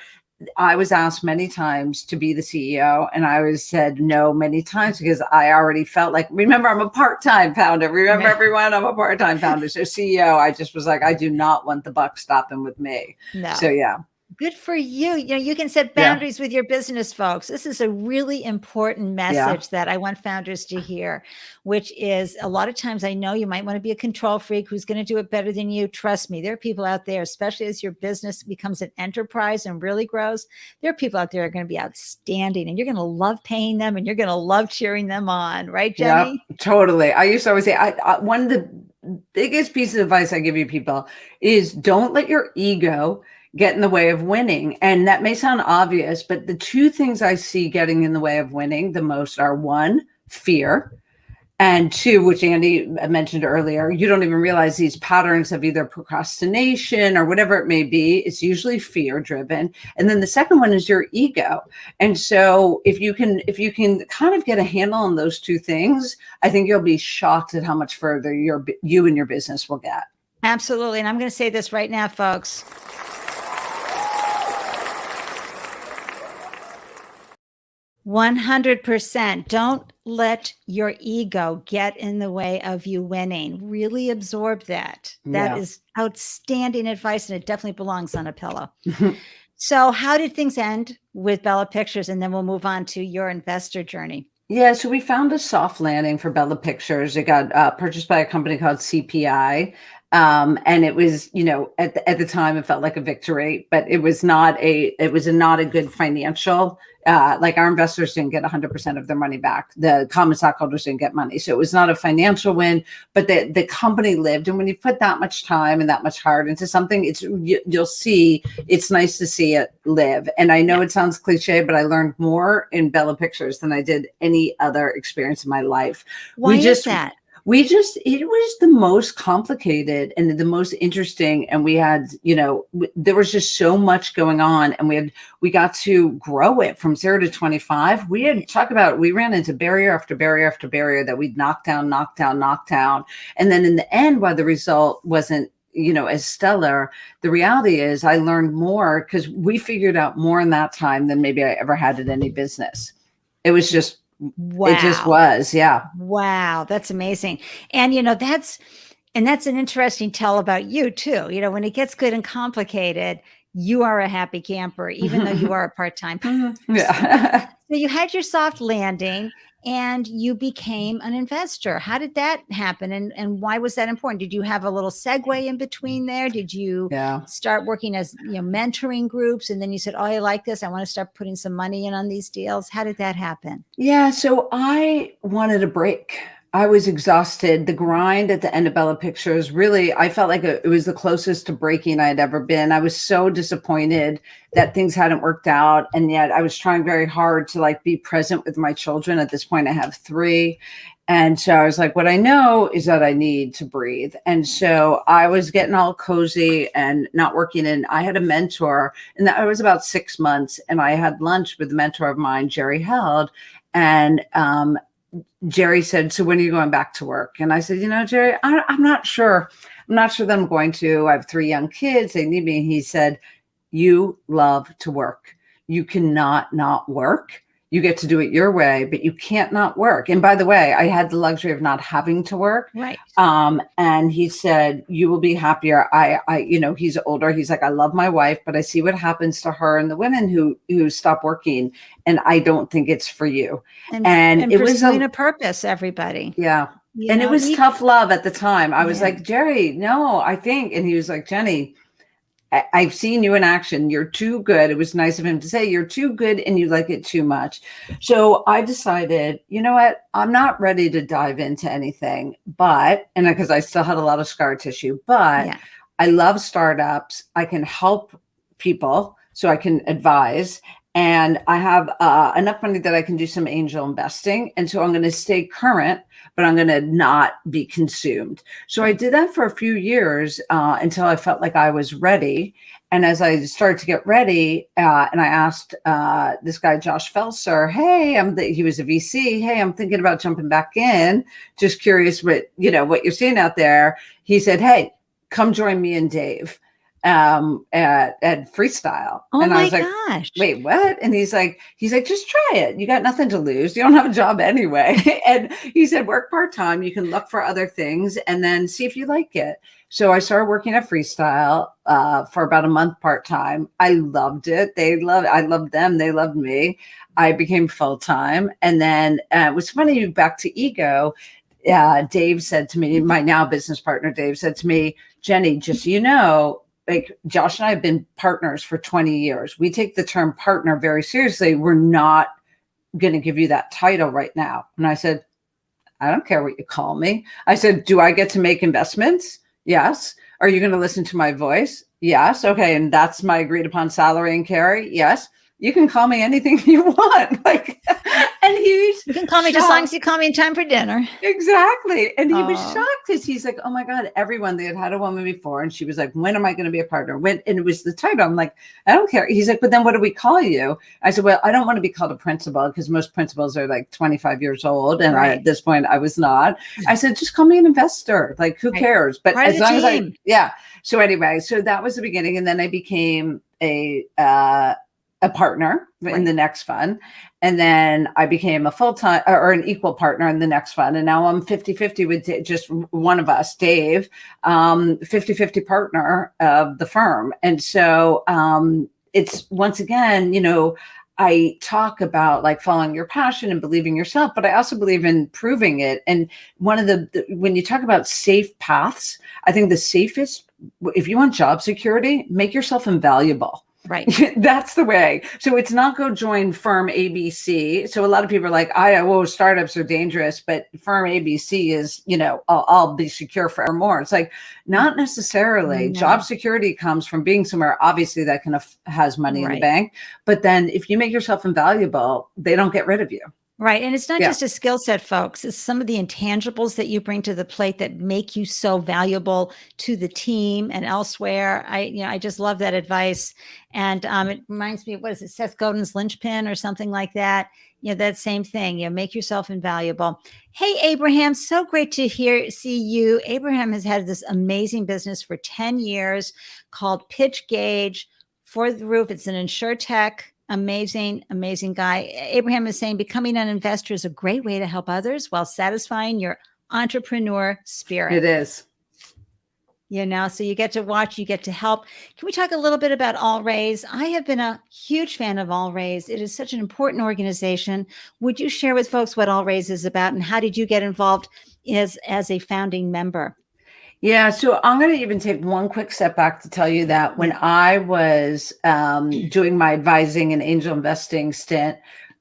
I was asked many times to be the CEO, and I was said no many times because I already felt like, remember, I'm a part-time founder. Remember, everyone, I'm a part-time founder. So CEO, I just was like, I do not want the buck stopping with me. No. So yeah. Good for you. You know, you can set boundaries with your business, folks. This is a really important message that I want founders to hear, which is a lot of times I know you might want to be a control freak who's going to do it better than you. Trust me, there are people out there, especially as your business becomes an enterprise and really grows. There are people out there who are going to be outstanding, and you're going to love paying them, and you're going to love cheering them on. Right, Jenny? Yeah, totally. I used to always say, one of the biggest pieces of advice I give you people is don't let your ego get in the way of winning. And that may sound obvious, but the 2 things I see getting in the way of winning the most are 1, fear, and 2, which Ande mentioned earlier, you don't even realize these patterns of either procrastination or whatever it may be. It's usually fear driven. And then the second one is your ego. And so if you can kind of get a handle on those 2 things, I think you'll be shocked at how much further you and your business will get. Absolutely. And I'm going to say this right now, folks. 100%. Don't let your ego get in the way of you winning. Really absorb that. That is outstanding advice, and it definitely belongs on a pillow. So how did things end with Bella Pictures? And then we'll move on to your investor journey. Yeah, so we found a soft landing for Bella Pictures. It got purchased by a company called CPI. And it was, at the time it felt like a victory, but it was not a good financial, like our investors didn't get 100% of their money back. The common stockholders didn't get money. So it was not a financial win, but the company lived. And when you put that much time and that much heart into something, you'll see, it's nice to see it live. And I know it sounds cliche, but I learned more in Bella Pictures than I did any other experience in my life. Why is that? It was the most complicated and the most interesting. And we had, there was just so much going on, and we got to grow it from 0 to 25. We ran into barrier after barrier after barrier that we'd knock down. And then in the end, while the result wasn't, as stellar, the reality is I learned more because we figured out more in that time than maybe I ever had in any business. It was just, wow. It just was. Yeah. Wow. That's amazing. And, that's an interesting tell about you too. When it gets good and complicated, you are a happy camper, even though you are a part-time. Yeah. So you had your soft landing and you became an investor. How did that happen? And why was that important? Did you have a little segue in between there? Did you start working as, mentoring groups? And then you said, oh, I like this. I want to start putting some money in on these deals. How did that happen? Yeah. So I wanted a break. I was exhausted. The grind at the end of Bella Pictures, really, I felt like it was the closest to breaking I had ever been. I was so disappointed that things hadn't worked out. And yet I was trying very hard to be present with my children. At this point, I have 3. And so I was like, what I know is that I need to breathe. And so I was getting all cozy and not working. And I had a mentor, and that was about 6 months. And I had lunch with a mentor of mine, Jerry Held. And Jerry said, so when are you going back to work? And I said, Jerry, I'm not sure. I'm not sure that I'm going to. I have 3 young kids. They need me. And he said, you love to work. You cannot not work. You get to do it your way, but you can't not work. And by the way, I had the luxury of not having to work. Right. And he said, you will be happier. He's older. He's like, I love my wife, but I see what happens to her and the women who stop working. And I don't think it's for you. And it was a purpose, everybody. Yeah. It was tough love at the time. I was like, Jerry, no, I think. And he was like, Jenny, I've seen you in action. You're too good. It was nice of him to say you're too good and you like it too much. So I decided, you know what? I'm not ready to dive into anything, because I still had a lot of scar tissue, but I love startups. I can help people, so I can advise. And I have enough money that I can do some angel investing. And so I'm going to stay current, but I'm going to not be consumed. So I did that for a few years until I felt like I was ready. And as I started to get ready, and I asked this guy, Josh Felser, hey, he was a VC. Hey, I'm thinking about jumping back in. Just curious what you're seeing out there. He said, hey, come join me and Dave at Freestyle. Oh, and my I was like, gosh. Wait, what? And he's like, just try it. You got nothing to lose. You don't have a job anyway. And he said, work part-time. You can look for other things and then see if you like it. So I started working at Freestyle for about a month part-time. I loved it. I loved them. They loved me. I became full-time. And then it was funny, back to ego. Dave said to me, my now business partner, Dave said to me, Jenny, just so like Josh and I have been partners for 20 years. We take the term partner very seriously. We're not going to give you that title right now. And I said, I don't care what you call me. I said, do I get to make investments? Yes. Are you going to listen to my voice? Yes. Okay. And that's my agreed upon salary and carry? Yes. You can call me anything you want. And you can call me just as long as you call me in time for dinner. Exactly. And he was shocked because he's like, oh my God, they had a woman before. And she was like, when am I going to be a partner? And it was the title. I'm like, I don't care. He's like, but then what do we call you? I said, well, I don't want to be called a principal because most principals are like 25 years old. And at this point I was not. I said, just call me an investor. Like, who cares? But as long as So anyway, so that was the beginning. And then I became a partner in the next fund. And then I became a full-time or an equal partner in the next fund. And now I'm 50-50 with just one of us, Dave, 50-50 partner of the firm. And so it's once again, I talk about like following your passion and believing yourself, but I also believe in proving it. And one of when you talk about safe paths, I think the safest, if you want job security, make yourself invaluable. Right. That's the way. So it's not go join firm ABC. So a lot of people are like, startups are dangerous, but firm ABC is, I'll be secure forevermore. It's like, not necessarily. No. Job security comes from being somewhere, obviously, that has money in the bank. But then if you make yourself invaluable, they don't get rid of you. Right. And it's not just a skill set, folks. It's some of the intangibles that you bring to the plate that make you so valuable to the team and elsewhere. I just love that advice. And it reminds me of, what is it, Seth Godin's linchpin or something like that? That same thing, make yourself invaluable. Hey, Abraham, so great to see you. Abraham has had this amazing business for 10 years called Pitch Gauge. For the roof. It's an insurtech. Amazing, amazing guy. Abraham is saying becoming an investor is a great way to help others while satisfying your entrepreneur spirit. It is. So you get to watch, you get to help. Can we talk a little bit about All Raise? I have been a huge fan of All Raise. It is such an important organization. Would you share with folks what All Raise is about and how did you get involved as a founding member? Yeah, so I'm going to even take one quick step back to tell you that when I was doing my advising and angel investing stint,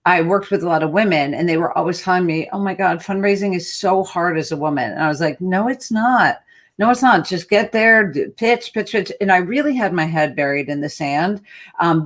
I worked with a lot of women and they were always telling me, oh my God, fundraising is so hard as a woman. And I was like, no, it's not. No, it's not. Just get there, pitch. And I really had my head buried in the sand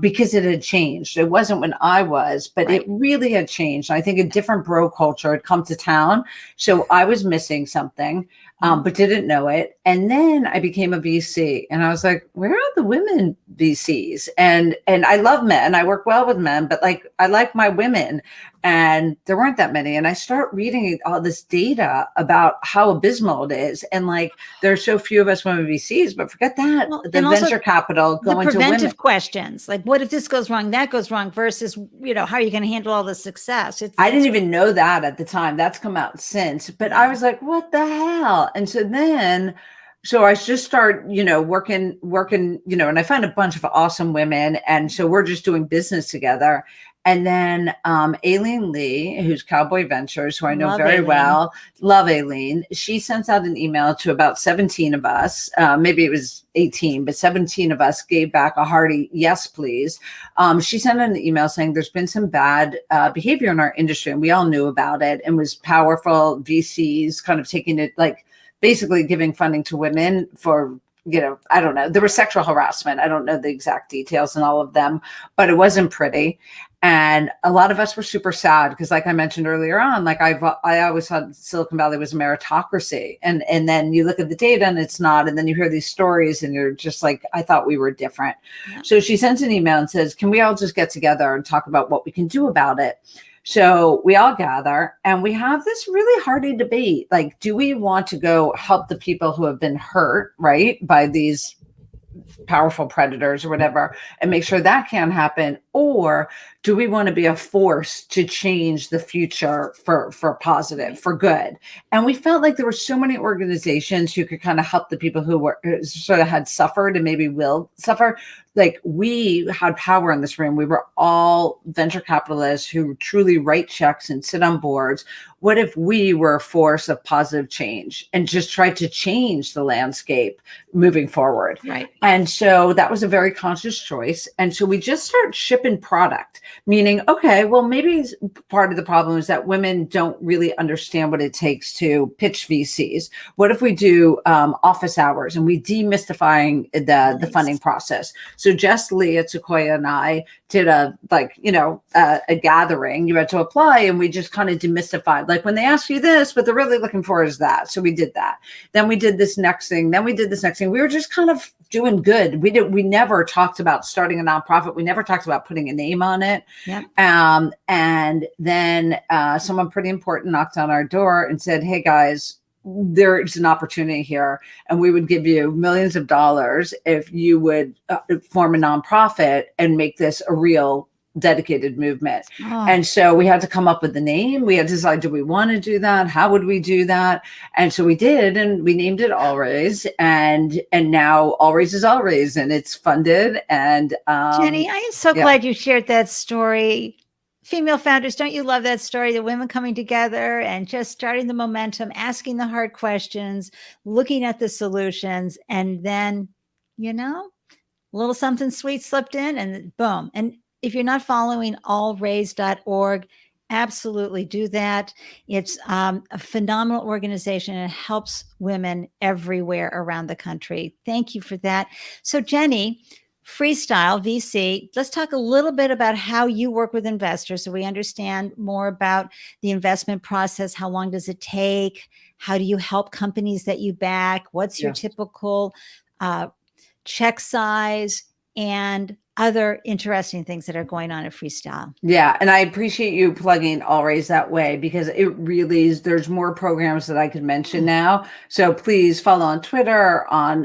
because it had changed. It wasn't when I was, but it really had changed. I think a different bro culture had come to town. So I was missing something. but didn't know it. And then I became a VC, and I was like, where are the women VCs? And I love men. I work well with men, but like I like my women, and there weren't that many. And I start reading all this data about how abysmal it is. And like there's so few of us women VCs, but forget that. Well, The and also venture capital the going to women. preventive questions, like what if this goes wrong, that goes wrong, versus, how are you going to handle all the success? I didn't even know that at the time. That's come out since, but I was like, what the hell? And so I just start, working, and I found a bunch of awesome women. And so we're just doing business together. And then Aileen Lee, who's Cowboy Ventures, who I know very well, love Aileen. She sends out an email to about 17 of us. Maybe it was 18, but 17 of us gave back a hearty yes, please. She sent out an email saying there's been some bad behavior in our industry, and we all knew about it, and was powerful VCs kind of taking it, like basically giving funding to women for, I don't know. There was sexual harassment. I don't know the exact details in all of them, but it wasn't pretty. And a lot of us were super sad because, like I mentioned earlier on, like I always thought Silicon Valley was a meritocracy. And then you look at the data and it's not. And then you hear these stories and you're just like, I thought we were different. Yeah. So she sends an email and says, can we all just get together and talk about what we can do about it? So we all gather and we have this really hardy debate. Like, do we want to go help the people who have been hurt, right, by these powerful predators or whatever, and make sure that can't happen? Or do we want to be a force to change the future for positive, for good? And we felt like there were so many organizations who could kind of help the people who were sort of had suffered and maybe will suffer. Like, we had power in this room. We were all venture capitalists who truly write checks and sit on boards. What if we were a force of positive change and just tried to change the landscape moving forward? Right. And so that was a very conscious choice. And so we just started shipping product, meaning, okay, well, maybe part of the problem is that women don't really understand what it takes to pitch VCs. What if we do office hours and we demystifying the funding process? So Jess Lee at Sequoia and I did a gathering. You had to apply, and we just kind of demystified, like, when they ask you this, what they're really looking for is that. So we did that. Then we did this next thing. Then we did this next thing. We were just kind of doing good. We never talked about starting a nonprofit. We never talked about putting a name on it. Yeah. And then someone pretty important knocked on our door and said, hey guys, there's an opportunity here, and we would give you millions of dollars if you would form a nonprofit and make this a real dedicated movement. Oh. And so we had to come up with the name. We had to decide, do we want to do that? How would we do that? And so we did, and we named it Allraise, and now Allraise is Allraise, and it's funded. And Jenny, I am so glad you shared that story. Female founders, don't you love that story? The women coming together and just starting the momentum, asking the hard questions, looking at the solutions, and then, a little something sweet slipped in, and boom. And if you're not following allraise.org, absolutely do that. It's a phenomenal organization, and it helps women everywhere around the country. Thank you for that. So, Jenny, Freestyle VC, let's talk a little bit about how you work with investors so we understand more about the investment process. How long does it take? How do you help companies that you back? What's your typical check size, and other interesting things that are going on at Freestyle? Yeah. And I appreciate you plugging Allraise that way, because it really is, there's more programs that I could mention now. So please follow on Twitter, on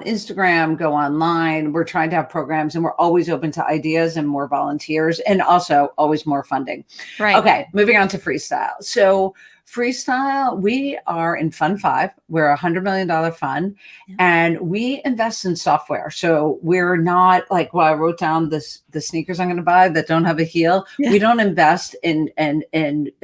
Instagram, go online. We're trying to have programs, and we're always open to ideas and more volunteers, and also always more funding. Right. Okay. Moving on to Freestyle. So Freestyle, we are in Fund 5. We're a $100 million fund, and we invest in software. So we're not like, well, I wrote down the sneakers I'm going to buy that don't have a heel. Yeah. We don't invest in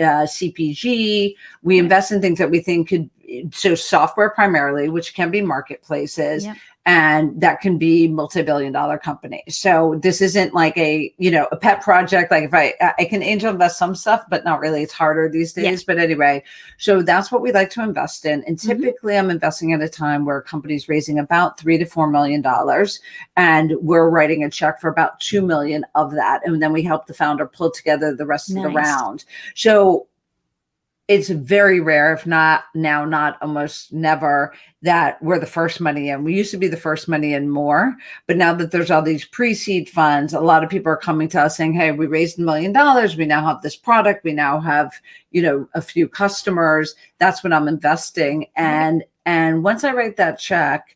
CPG. We invest in things that we think could, so software primarily, which can be marketplaces. Yeah. And that can be multi-billion-dollar companies. So this isn't like a pet project. Like, if I can angel invest some stuff, but not really. It's harder these days. Yeah. But anyway, so that's what we like to invest in. And typically I'm investing at a time where a company's raising about $3 to $4 million, and we're writing a check for about $2 million of that. And then we help the founder pull together the rest of the round. So it's very rare, if not now, not almost never, that we're the first money in. We used to be the first money in more, but now that there's all these pre-seed funds, a lot of people are coming to us saying, hey, we raised $1 million. We now have this product. We now have, a few customers. That's when I'm investing. And once I write that check,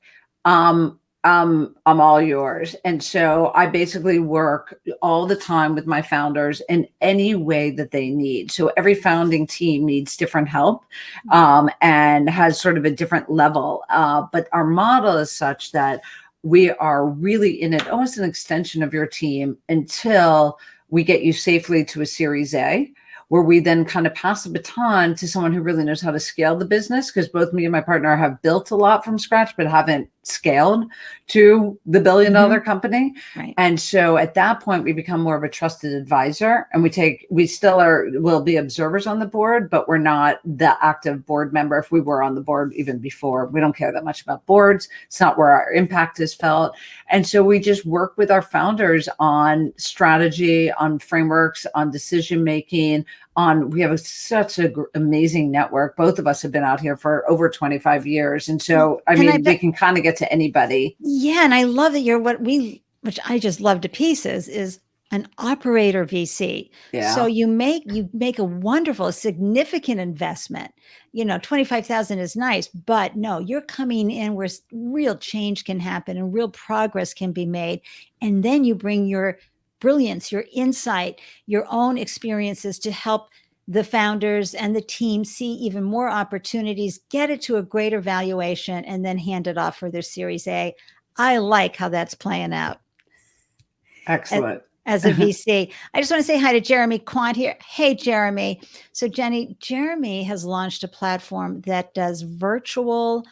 I'm all yours. And so I basically work all the time with my founders in any way that they need. So every founding team needs different help, and has sort of a different level. But our model is such that we are really in it, almost an extension of your team, until we get you safely to a Series A, where we then kind of pass the baton to someone who really knows how to scale the business, because both me and my partner have built a lot from scratch, but haven't scaled to the $1 billion company. Right. And so at that point, we become more of a trusted advisor, and we'll be observers on the board, but we're not the active board member. If we were on the board even before, we don't care that much about boards. It's not where our impact is felt. And so we just work with our founders on strategy, on frameworks, on decision-making, we have such an amazing network. Both of us have been out here for over 25 years. And so, we can kind of get to anybody. Yeah. And I love that you're which I just love to pieces, is an operator VC. Yeah. So you make a wonderful, significant investment. 25,000 is nice, but no, you're coming in where real change can happen and real progress can be made. And then you bring your brilliance, your insight, your own experiences to help the founders and the team see even more opportunities, get it to a greater valuation, and then hand it off for their Series A. I like how that's playing out. Excellent. As a VC. I just want to say hi to Jeremy Quant here. Hey, Jeremy. So Jeremy has launched a platform that does virtual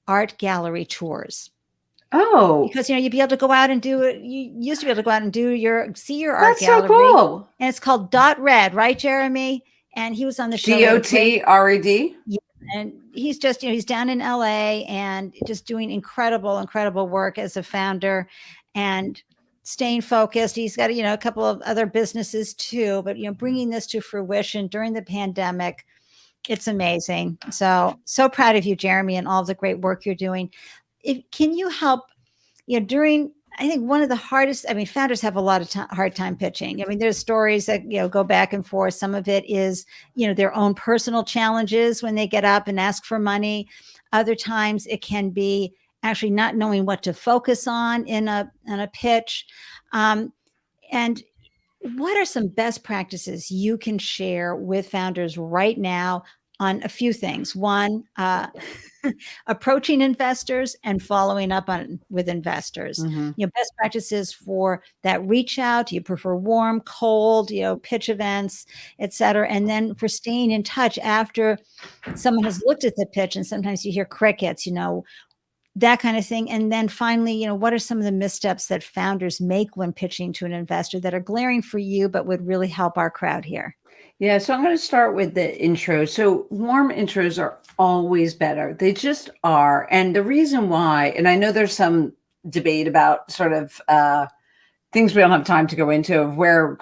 art gallery tours. Oh, because you'd be able to go out and do it. You used to be able to go out and see your art gallery. That's so cool. And it's called .red, right, Jeremy? And he was on the show. DOTRED. Yeah, and he's just he's down in LA and just doing incredible work as a founder and staying focused. He's got a couple of other businesses too, but bringing this to fruition during the pandemic, it's amazing. So proud of you, Jeremy, and all the great work you're doing. Can you help, during, I think one of the hardest, founders have a lot of hard time pitching. There's stories that, go back and forth. Some of it is, their own personal challenges when they get up and ask for money. Other times it can be actually not knowing what to focus on in a pitch. And what are some best practices you can share with founders right now on a few things? One, approaching investors and following up with investors. Mm-hmm. Best practices for that reach out. Do you prefer warm, cold, pitch events, et cetera? And then for staying in touch after someone has looked at the pitch, and sometimes you hear crickets, that kind of thing. And then finally, what are some of the missteps that founders make when pitching to an investor that are glaring for you, but would really help our crowd here? Yeah, so I'm going to start with the intro. So warm intros are always better. They just are. And the reason why, and I know there's some debate about sort of things we don't have time to go into of where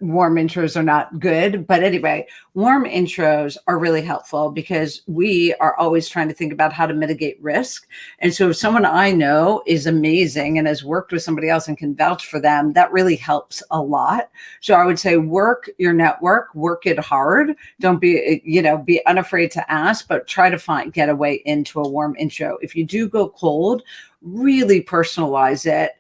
warm intros are not good. But anyway, warm intros are really helpful because we are always trying to think about how to mitigate risk. And so if someone I know is amazing and has worked with somebody else and can vouch for them, that really helps a lot. So I would say work your network, work it hard. Don't be, be unafraid to ask, but try to get a way into a warm intro. If you do go cold, really personalize it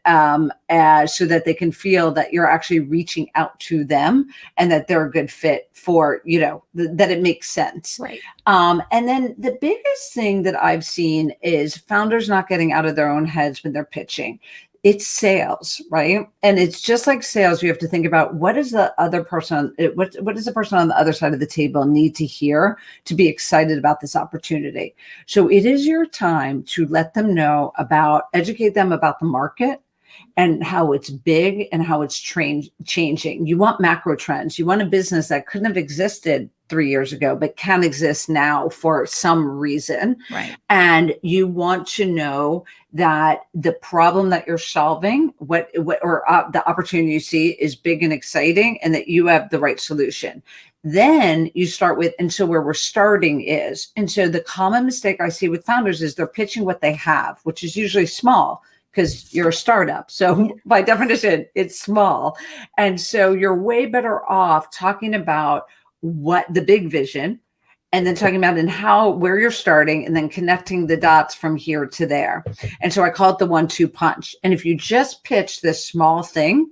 so that they can feel that you're actually reaching out to them and that they're a good fit for, that it makes sense. Right. And then the biggest thing that I've seen is founders not getting out of their own heads when they're pitching. It's sales, right? And it's just like sales. You have to think about what does the other person, what does the person on the other side of the table need to hear to be excited about this opportunity? So it is your time to let them know educate them about the market and how it's big and how it's changing. You want macro trends. You want a business that couldn't have existed 3 years ago, but can exist now for some reason. Right. And you want to know that the problem that you're solving, the opportunity you see is big and exciting, and that you have the right solution. Then you start with, and so where we're starting is, and so the common mistake I see with founders is they're pitching what they have, which is usually small because you're a startup. So by definition, it's small. And so you're way better off talking about what the big vision, and then talking about where you're starting, and then connecting the dots from here to there. And so I call it the 1-2 punch. And if you just pitch this small thing,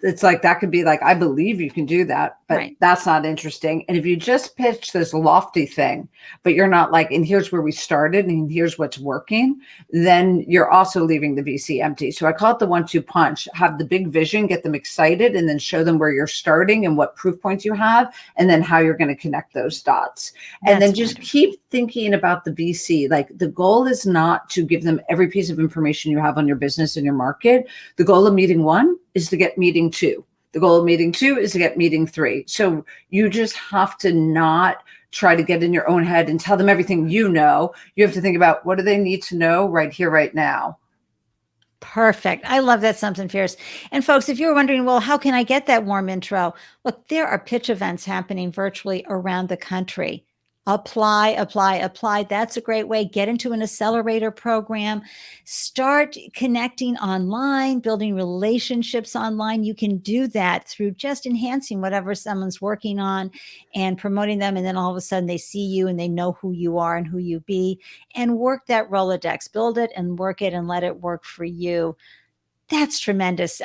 it's like, that could be like, I believe you can do that, but that's not interesting. And if you just pitch this lofty thing, but you're not like, and here's where we started and here's what's working, then you're also leaving the VC empty. So I call it the 1-2 punch. Have the big vision, get them excited, and then show them where you're starting and what proof points you have, and then how you're going to connect those dots. And then just keep thinking about the VC. Like, the goal is not to give them every piece of information you have on your business and your market. The goal of meeting 1 is to get meeting 2. The goal of meeting 2 is to get meeting 3. So you just have to not try to get in your own head and tell them everything you know. You have to think about, what do they need to know right here, right now? Perfect. I love that, something fierce. And folks, if you're wondering, well, how can I get that warm intro? Look, there are pitch events happening virtually around the country. Apply. That's a great way. Get into an accelerator program. Start connecting online, building relationships online. You can do that through just enhancing whatever someone's working on and promoting them. And then all of a sudden they see you and they know who you are and who you be, and work that Rolodex. Build it and work it and let it work for you. That's tremendous.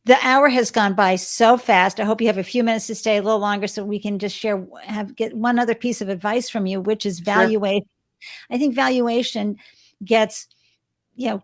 The hour has gone by so fast. I hope you have a few minutes to stay a little longer so we can just get one other piece of advice from you, which is valuation. Sure. I think valuation gets,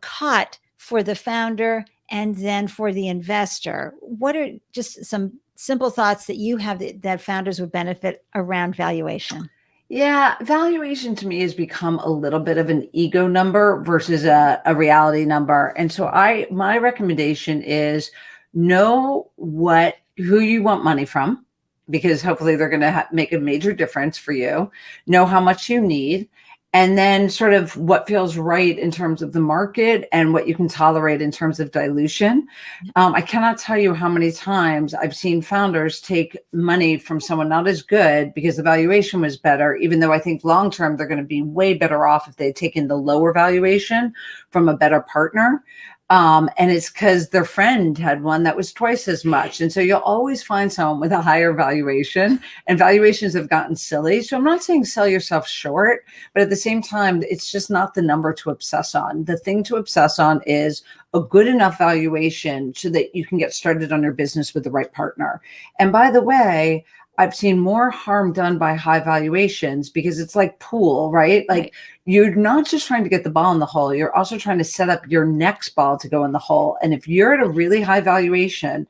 caught for the founder and then for the investor. What are just some simple thoughts that you have that founders would benefit around valuation? Yeah, valuation to me has become a little bit of an ego number versus a reality number. And so my recommendation is, know who you want money from, because hopefully they're going to make a major difference for you. Know how much you need, and then sort of what feels right in terms of the market and what you can tolerate in terms of dilution. I cannot tell you how many times I've seen founders take money from someone not as good because the valuation was better, even though I think long-term they're going to be way better off if they'd taken the lower valuation from a better partner. And it's because their friend had one that was twice as much. And so you'll always find someone with a higher valuation, and valuations have gotten silly. So I'm not saying sell yourself short, but at the same time, it's just not the number to obsess on. The thing to obsess on is a good enough valuation so that you can get started on your business with the right partner. And by the way, I've seen more harm done by high valuations because it's like pool, right? Like you're not just trying to get the ball in the hole, you're also trying to set up your next ball to go in the hole. And if you're at a really high valuation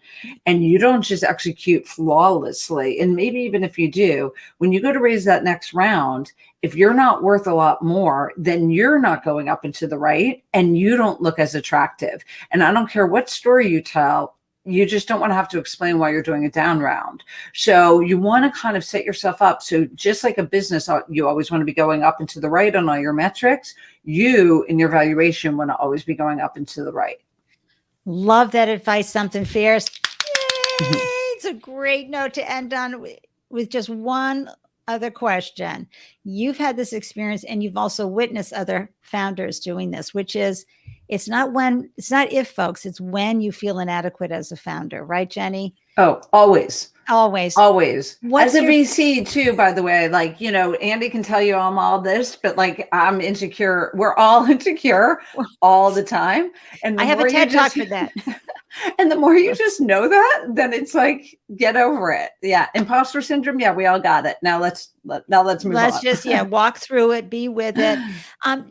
and you don't just execute flawlessly, and maybe even if you do, when you go to raise that next round, if you're not worth a lot more, then you're not going up into the right and you don't look as attractive. And I don't care what story you tell, you just don't want to have to explain why you're doing a down round. So you want to kind of set yourself up. So just like a business, you always want to be going up and to the right on all your metrics. You, in your valuation, want to always be going up and to the right. Love that advice, something fierce. Yay! It's a great note to end on with just one other question. You've had this experience and you've also witnessed other founders doing this, which is, it's not if, folks, it's when you feel inadequate as a founder, right, Jenny? Oh, always. Always. Always. As a VC too, by the way, like, Ande can tell you I'm all this, but like I'm insecure. We're all insecure all the time. And I have a TED talk for that. And the more you just know that, then it's like, get over it. Yeah. Imposter syndrome. Yeah. We all got it. Now let's move on. Let's just, walk through it, be with it.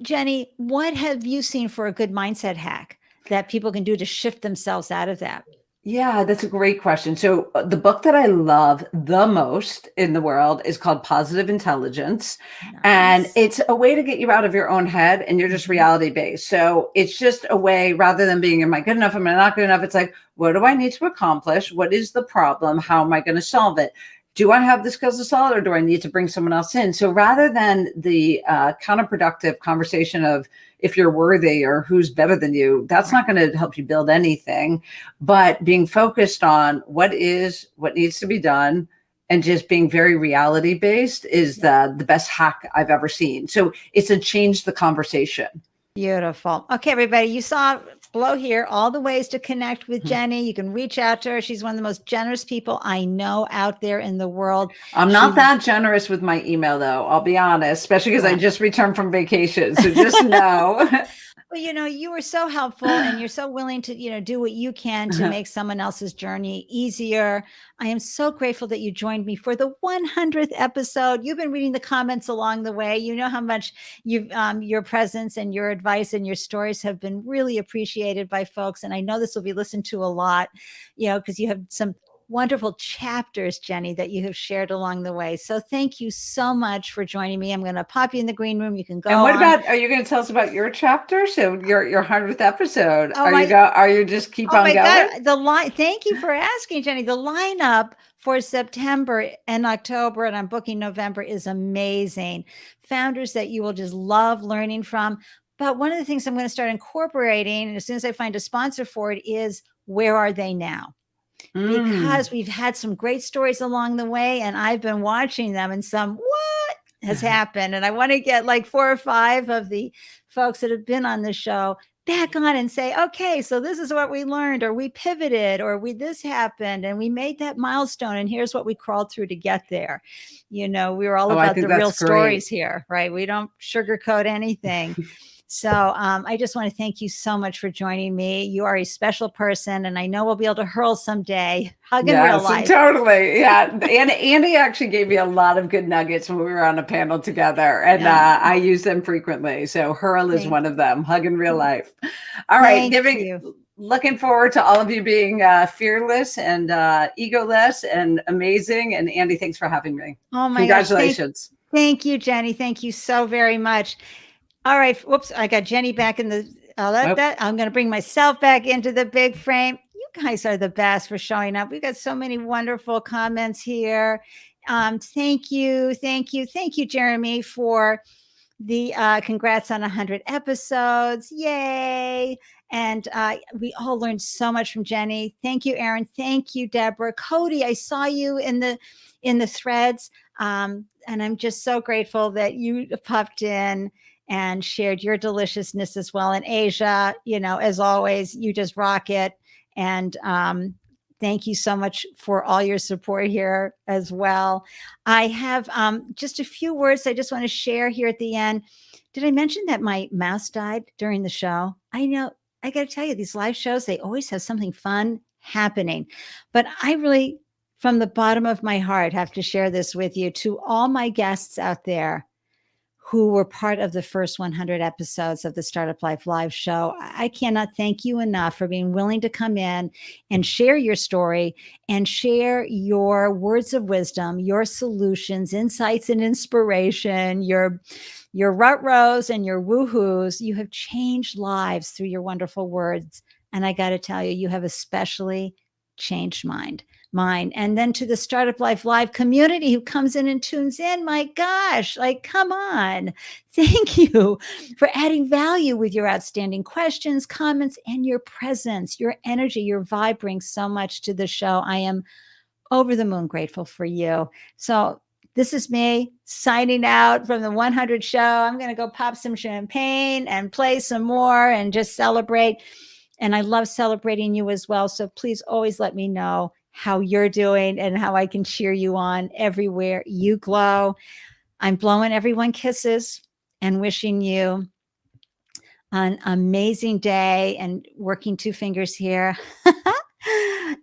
Jenny, what have you seen for a good mindset hack that people can do to shift themselves out of that? Yeah, that's a great question. So the book that I love the most in the world is called Positive Intelligence. Nice. And it's a way to get you out of your own head, and you're just reality based. So it's just a way, rather than being, am I good enough? Am I not good enough? It's like, what do I need to accomplish? What is the problem? How am I going to solve it? Do I have the skills to solve it, or do I need to bring someone else in? So rather than the counterproductive conversation of if you're worthy or who's better than you, that's not going to help you build anything. But being focused on what needs to be done, and just being very reality based is the best hack I've ever seen. So it's a change the conversation. Beautiful. Okay, everybody, you saw below here all the ways to connect with Jenny. You can reach out to her. She's one of the most generous people I know out there in the world. I'm not that generous with my email, though. I'll be honest, especially because I just returned from vacation. So just know. Well, you were so helpful, and you're so willing to, do what you can to make someone else's journey easier. I am so grateful that you joined me for the 100th episode. You've been reading the comments along the way. You know how much your presence and your advice and your stories have been really appreciated by folks. And I know this will be listened to a lot, because you have some wonderful chapters, Jenny, that you have shared along the way. So thank you so much for joining me. I'm going to pop you in the green room. You can go. And what about, are you going to tell us about your chapter? So your 100th episode, are you just keep on going? God, thank you for asking, Jenny. The lineup for September and October, and I'm booking November, is amazing. Founders that you will just love learning from. But one of the things I'm going to start incorporating, and as soon as I find a sponsor for it, is where are they now? Because we've had some great stories along the way, and I've been watching them, and what has happened. And I want to get like 4 or 5 of the folks that have been on the show back on and say, okay, so this is what we learned, or we pivoted, or this happened, and we made that milestone, and here's what we crawled through to get there. We were all about the real stories here, right? We don't sugarcoat anything. So I just want to thank you so much for joining me. You are a special person, and I know we'll be able to hurl someday. Hug in real life. Totally. Yeah. And Ande actually gave me a lot of good nuggets when we were on a panel together, and I use them frequently. So hurl is one of them. Hug in real life. All right. Looking forward to all of you being fearless and egoless and amazing. And Ande, thanks for having me. Oh my Congratulations. Gosh. Thank you, Jenny. Thank you so very much. All right. Whoops. I got Jenny back in the, I'm going to bring myself back into the big frame. You guys are the best for showing up. We've got so many wonderful comments here. Thank you. Thank you. Thank you, Jeremy, for the congrats on 100 episodes. Yay. And we all learned so much from Jenny. Thank you, Aaron. Thank you, Deborah. Cody, I saw you in the threads. And I'm just so grateful that you popped in and shared your deliciousness as well. And Asia, as always, you just rock it. And thank you so much for all your support here as well. I have just a few words I just want to share here at the end. Did I mention that my mouse died during the show? I know, I got to tell you, these live shows, they always have something fun happening. But I really, from the bottom of my heart, have to share this with you. To all my guests out there who were part of the first 100 episodes of the Startup Life Live show, I cannot thank you enough for being willing to come in and share your story and share your words of wisdom, your solutions, insights, and inspiration, your rut-rows and your woohoos. You have changed lives through your wonderful words. And I got to tell you, you have especially changed mine. And then to the Startup Life Live community who comes in and tunes in, my gosh, come on. Thank you for adding value with your outstanding questions, comments, and your presence, your energy, your vibe brings so much to the show. I am over the moon grateful for you. So this is me signing out from the 100 show. I'm going to go pop some champagne and play some more and just celebrate. And I love celebrating you as well. So please always let me know how you're doing and how I can cheer you on everywhere you glow. I'm blowing everyone kisses and wishing you an amazing day and working 2 fingers here.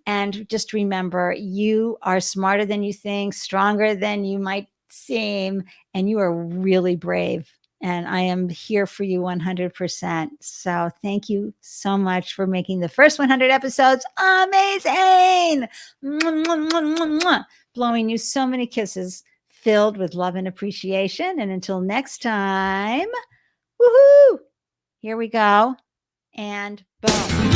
And just remember, you are smarter than you think, stronger than you might seem, and you are really brave. And I am here for you 100%. So thank you so much for making the first 100 episodes amazing. Mwah, mwah, mwah, mwah, mwah. Blowing you so many kisses filled with love and appreciation. And until next time, woohoo, here we go. And boom.